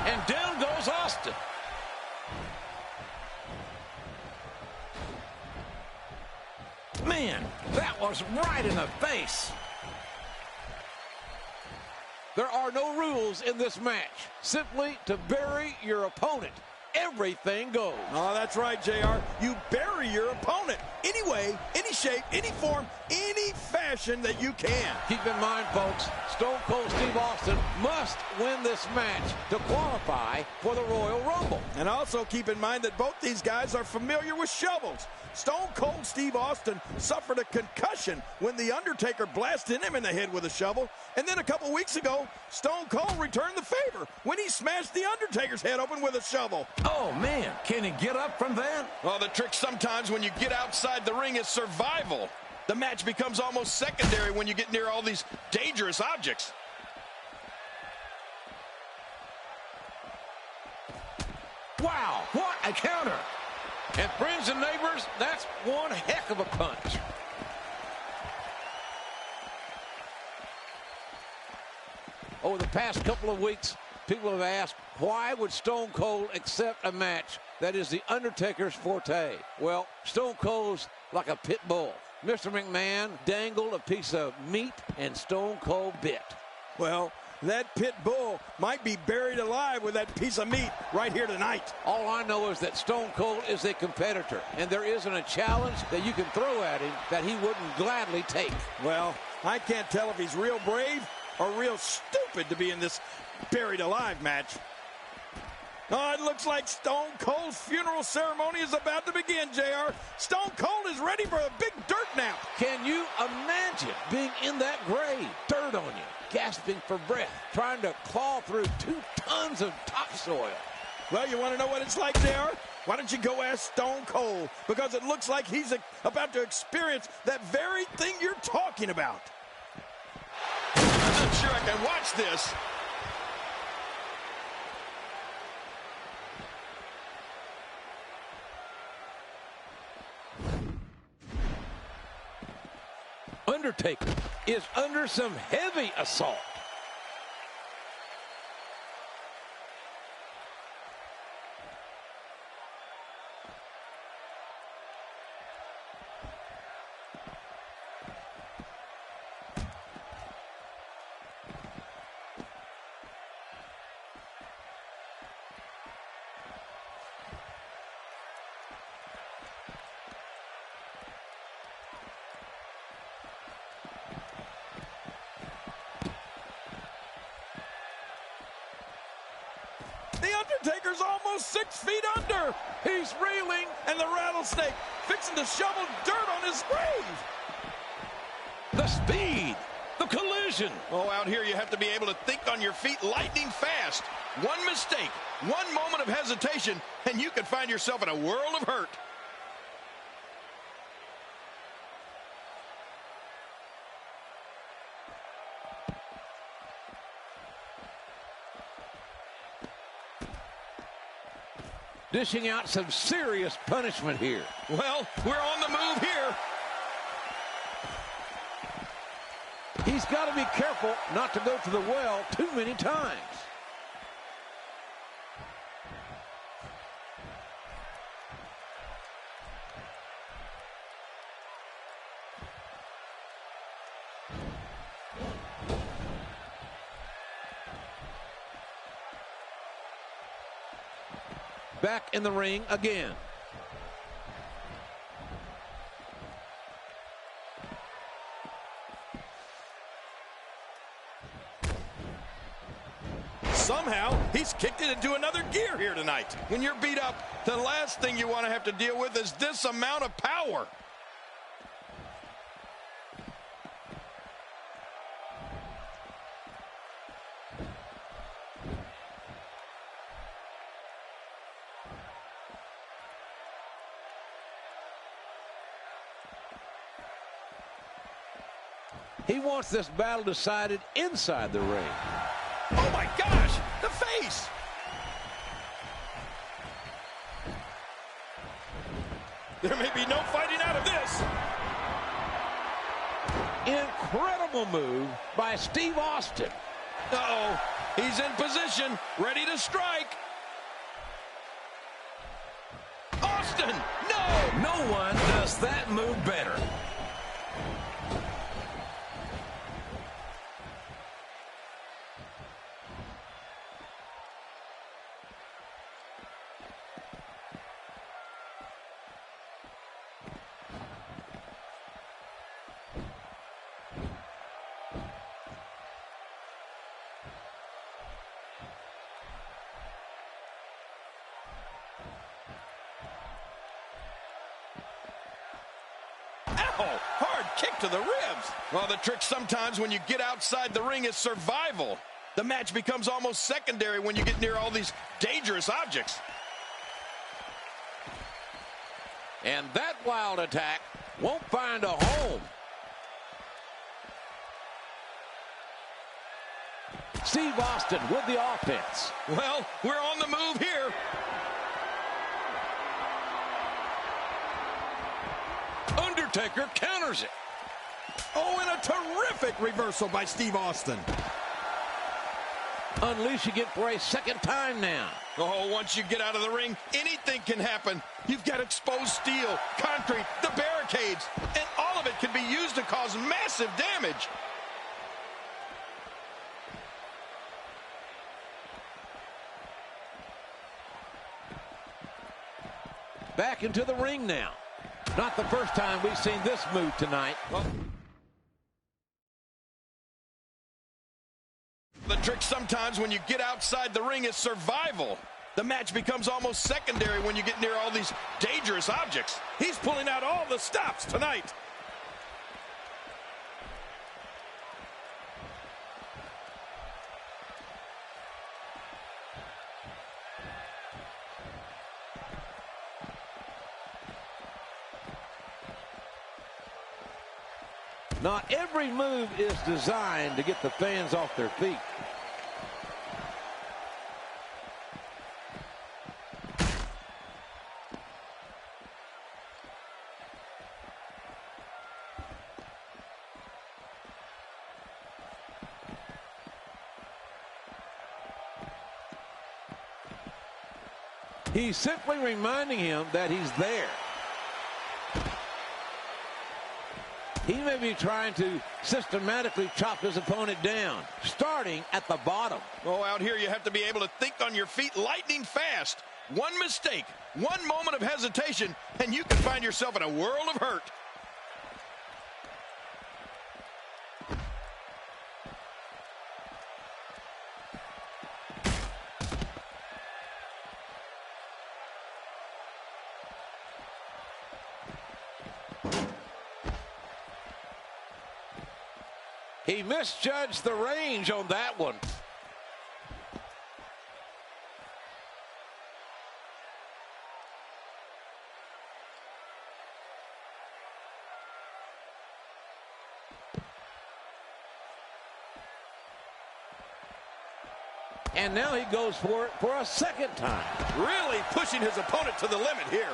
And down goes Austin. Man, that was right in the face. There are no rules in this match. Simply to bury your opponent. Everything goes. Oh, that's right, JR. You bury your opponent. Any way, any shape, any form, any fashion that you can. Keep in mind, folks, Stone Cold Steve Austin must win this match to qualify for the Royal Rumble. And also keep in mind that both these guys are familiar with shovels. Stone Cold Steve Austin suffered a concussion when The Undertaker blasted him in the head with a shovel. And then a couple weeks ago, Stone Cold returned the favor when he smashed The Undertaker's head open with a shovel. Oh, man, can he get up from that? Well, the trick sometimes when you get outside the ring is survival. The match becomes almost secondary when you get near all these dangerous objects. Wow, what a counter. And friends and neighbors, that's one heck of a punch. Over the past couple of weeks, people have asked, why would Stone Cold accept a match that is The Undertaker's forte? Well, Stone Cold's like a pit bull. Mr. McMahon dangled a piece of meat and Stone Cold bit. Well, that pit bull might be buried alive with that piece of meat right here tonight. All I know is that Stone Cold is a competitor, and there isn't a challenge that you can throw at him that he wouldn't gladly take. Well, I can't tell if he's real brave or real stupid to be in this buried alive match. Oh, it looks like Stone Cold's funeral ceremony is about to begin, JR. Stone Cold is ready for a big dirt nap. Can you imagine being in that grave, dirt on you, gasping for breath, trying to claw through 2 tons of topsoil? Well, you want to know what it's like, JR? Why don't you go ask Stone Cold? Because it looks like he's about to experience that very thing you're talking about. I'm not sure I can watch this. Undertaker is under some heavy assault. The Undertaker's almost 6 feet under. He's reeling, and the rattlesnake fixing to shovel dirt on his grave. The speed, the collision. position. Oh, out here you have to be able to think on your feet lightning fast. One mistake, one moment of hesitation, and you can find yourself in a world of hurt. Dishing out some serious punishment here. Well, we're on the move here. He's got to be careful not to go to the well too many times. Back in the ring again. Somehow, he's kicked it into another gear here tonight. When you're beat up, the last thing you want to have to deal with is this amount of power. He wants this battle decided inside the ring. Oh my gosh, the face! There may be no fighting out of this. Incredible move by Steve Austin. Uh-oh, he's in position, ready to strike. Austin, no! No one does that move better. Hard kick to the ribs. Well, the trick sometimes when you get outside the ring is survival. The match becomes almost secondary when you get near all these dangerous objects. And that wild attack won't find a home. Steve Austin with the offense. Well, we're on the move here. Undertaker counters it. Oh, and a terrific reversal by Steve Austin. Unleashing it for a second time now. Oh, once you get out of the ring, anything can happen. You've got exposed steel, concrete, the barricades, and all of it can be used to cause massive damage. Back into the ring now. Not the first time we've seen this move tonight. Well, the trick sometimes when you get outside the ring is survival. The match becomes almost secondary when you get near all these dangerous objects. He's pulling out all the stops tonight. Not every move is designed to get the fans off their feet. He's simply reminding him that he's there. He may be trying to systematically chop his opponent down, starting at the bottom. Oh, out here you have to be able to think on your feet lightning fast. One mistake, one moment of hesitation, and you can find yourself in a world of hurt. He misjudged the range on that one. And now he goes for it for a second time. Really pushing his opponent to the limit here.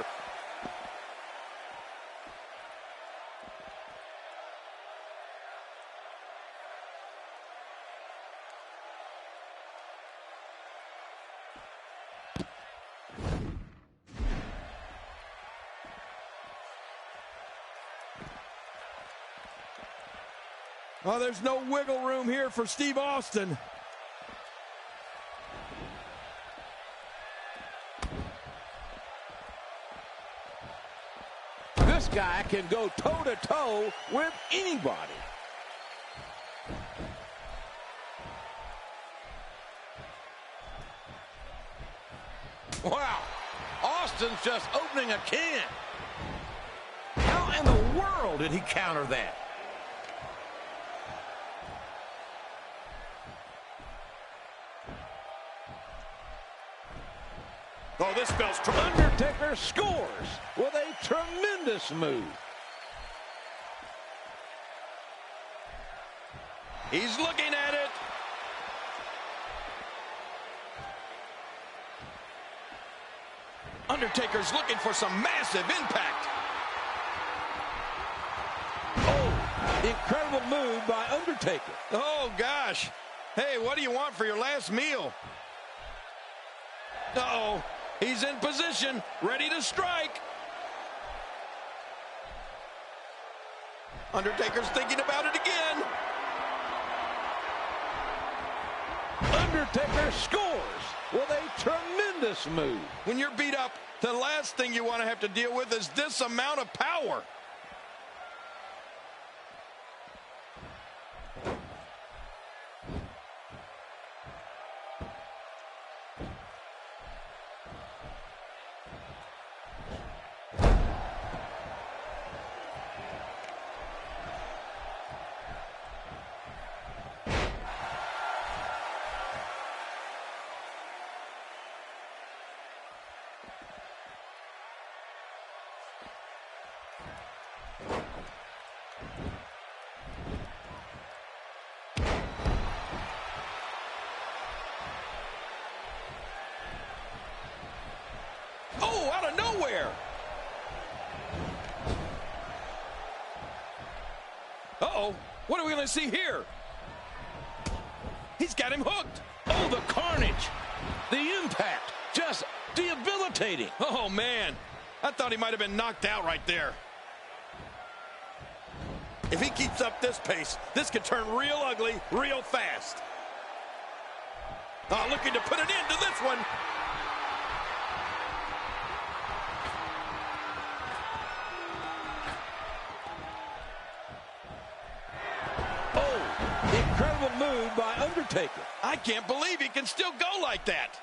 Oh, there's no wiggle room here for Steve Austin. This guy can go toe-to-toe with anybody. Wow, Austin's just opening a can. How in the world did he counter that? Oh, this spells Undertaker scores with a tremendous move. He's looking at it. Undertaker's looking for some massive impact. Oh, incredible move by Undertaker. Oh, gosh. Hey, what do you want for your last meal? Uh-oh. He's in position, ready to strike. Undertaker's thinking about it again. Undertaker scores with a tremendous move. When you're beat up, the last thing you want to have to deal with is this amount of power. Oh, out of nowhere. Uh-oh. What are we going to see here? He's got him hooked. Oh, the carnage. The impact. Just debilitating. Oh, man. I thought he might have been knocked out right there. If he keeps up this pace, this could turn real ugly real fast. Oh, looking to put an end to this one. Incredible move by Undertaker. I can't believe he can still go like that.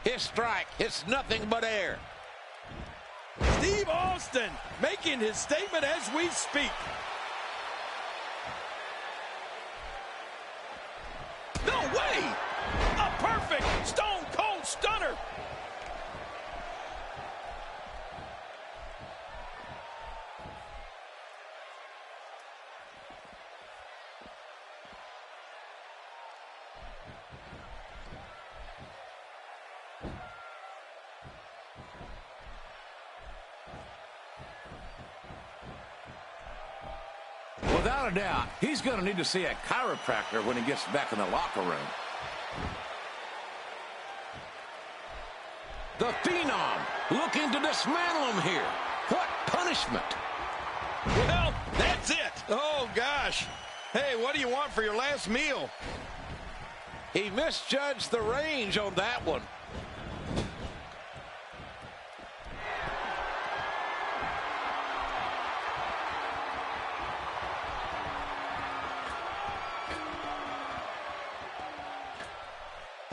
His strike hits nothing but air. Steve Austin making his statement as we speak. No way! A perfect Stone Cold Stunner. Without a doubt, he's going to need to see a chiropractor when he gets back in the locker room. The Phenom looking to dismantle him here. What punishment? Well, that's it. Oh, gosh. Hey, what do you want for your last meal? He misjudged the range on that one.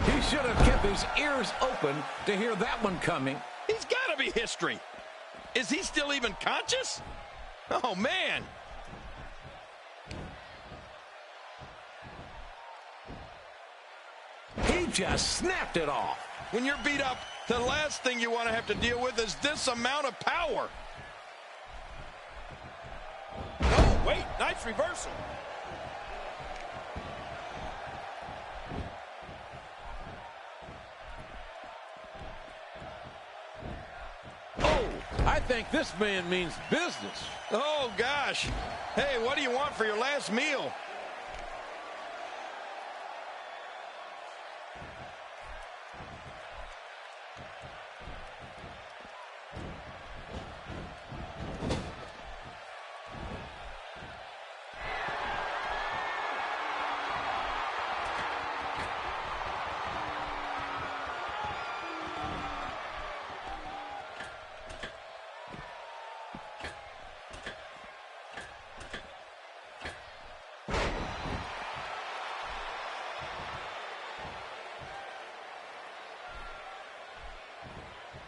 He should have kept his ears open to hear that one coming. He's got to be history. Is he still even conscious? Oh, man. He just snapped it off. When you're beat up, the last thing you want to have to deal with is this amount of power. Oh, wait, nice reversal. Oh, I think this man means business. Oh, gosh. Hey, what do you want for your last meal?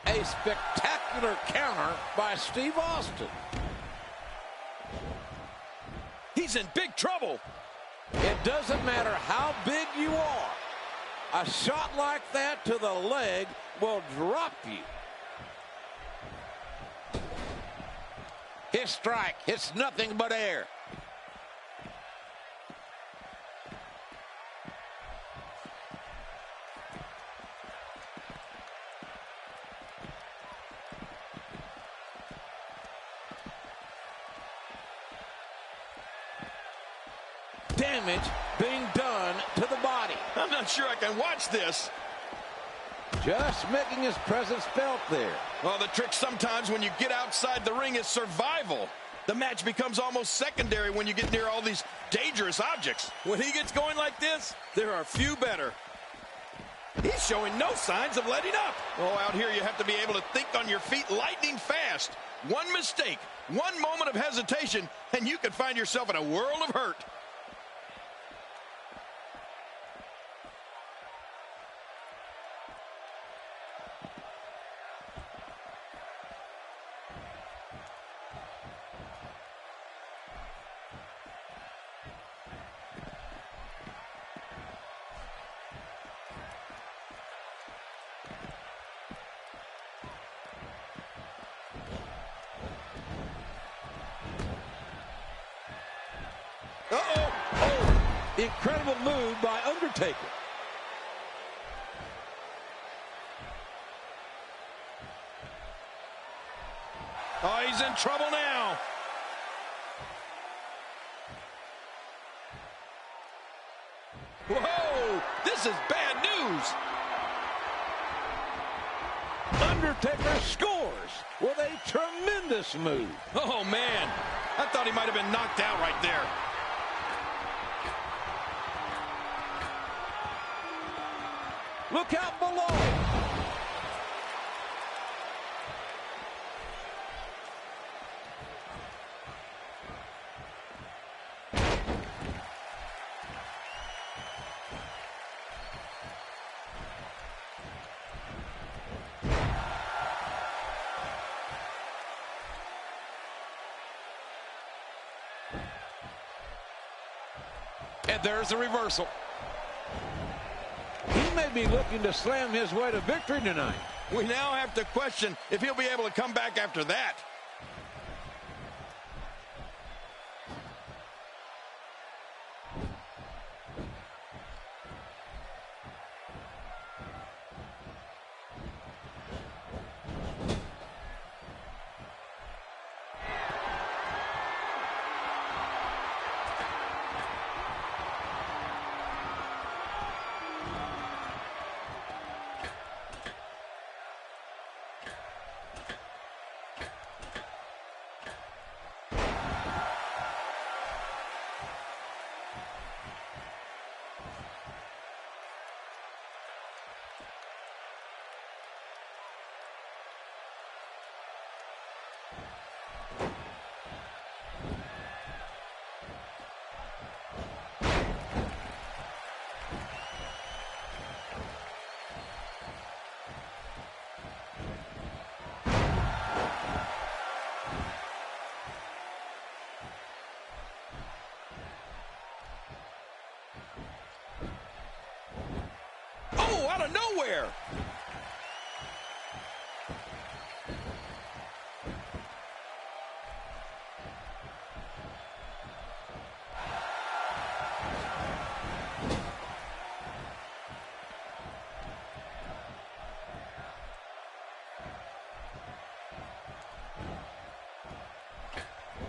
A spectacular counter by Steve Austin. He's in big trouble. It doesn't matter how big you are. A shot like that to the leg will drop you. His strike hits nothing but air. Damage being done to the body. I'm not sure I can watch this. Just making his presence felt there. Well, the trick sometimes when you get outside the ring is survival. The match becomes almost secondary when you get near all these dangerous objects. When he gets going like this, there are few better. He's showing no signs of letting up. Oh, out here you have to be able to think on your feet lightning fast. One mistake, one moment of hesitation, and you could find yourself in a world of hurt. Uh-oh. Oh, incredible move by Undertaker. Oh, he's in trouble now. Whoa, this is bad news. Undertaker scores with a tremendous move. Oh, man. I thought he might have been knocked out right there. Look out below. And there's a reversal. He may be looking to slam his way to victory tonight. We now have to question if he'll be able to come back after that. out of nowhere.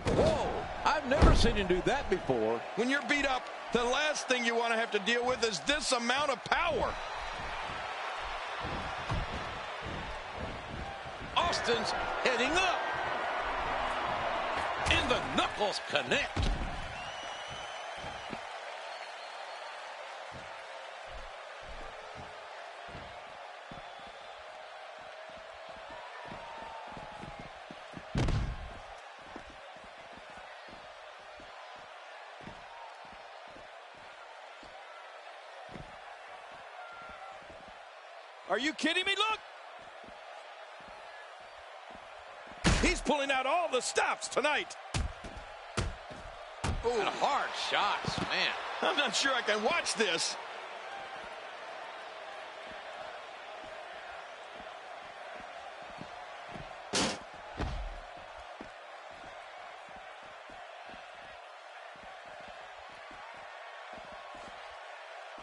Whoa, I've never seen him do that before. When you're beat up, the last thing you want to have to deal with is this amount of power. Austin's heading up. And the knuckles connect. Are you kidding me? Look! He's pulling out all the stops tonight. Ooh, hard shots, man. I'm not sure I can watch this.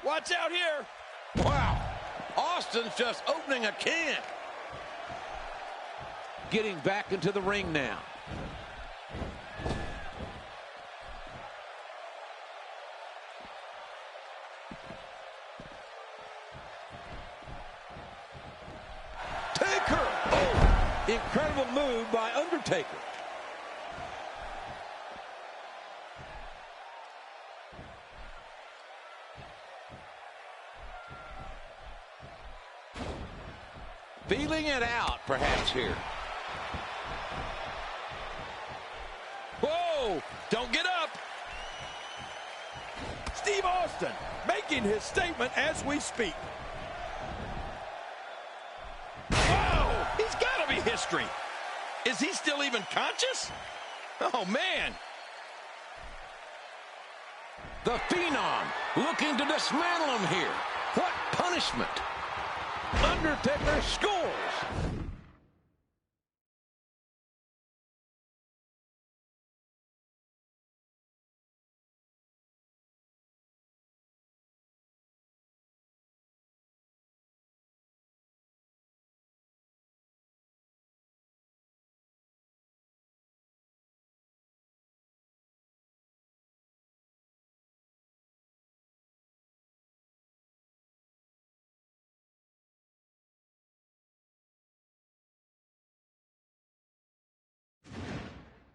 Watch out here. Wow. Austin's just opening a can. Getting back into the ring now. Taker! Oh, incredible move by Undertaker. Feeling it out, perhaps, here. Whoa! Don't get up! Steve Austin making his statement as we speak. Whoa! He's got to be history. Is he still even conscious? Oh, man. The Phenom looking to dismantle him here. What punishment? Undertaker scores.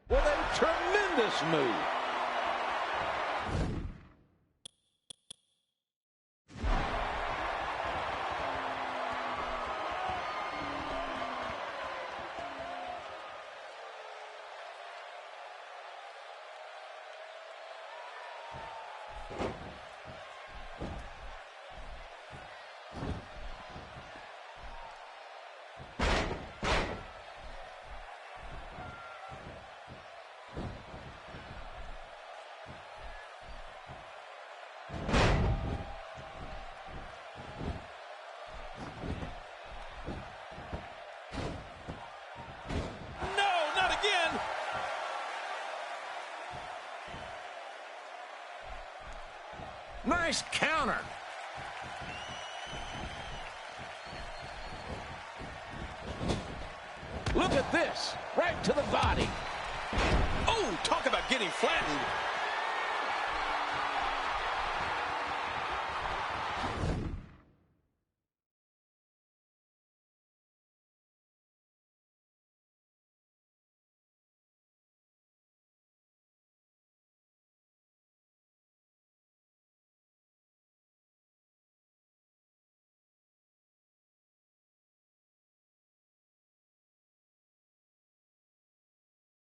With a tremendous move. Nice counter. Look at this. Right to the body. Oh, talk about getting flattened.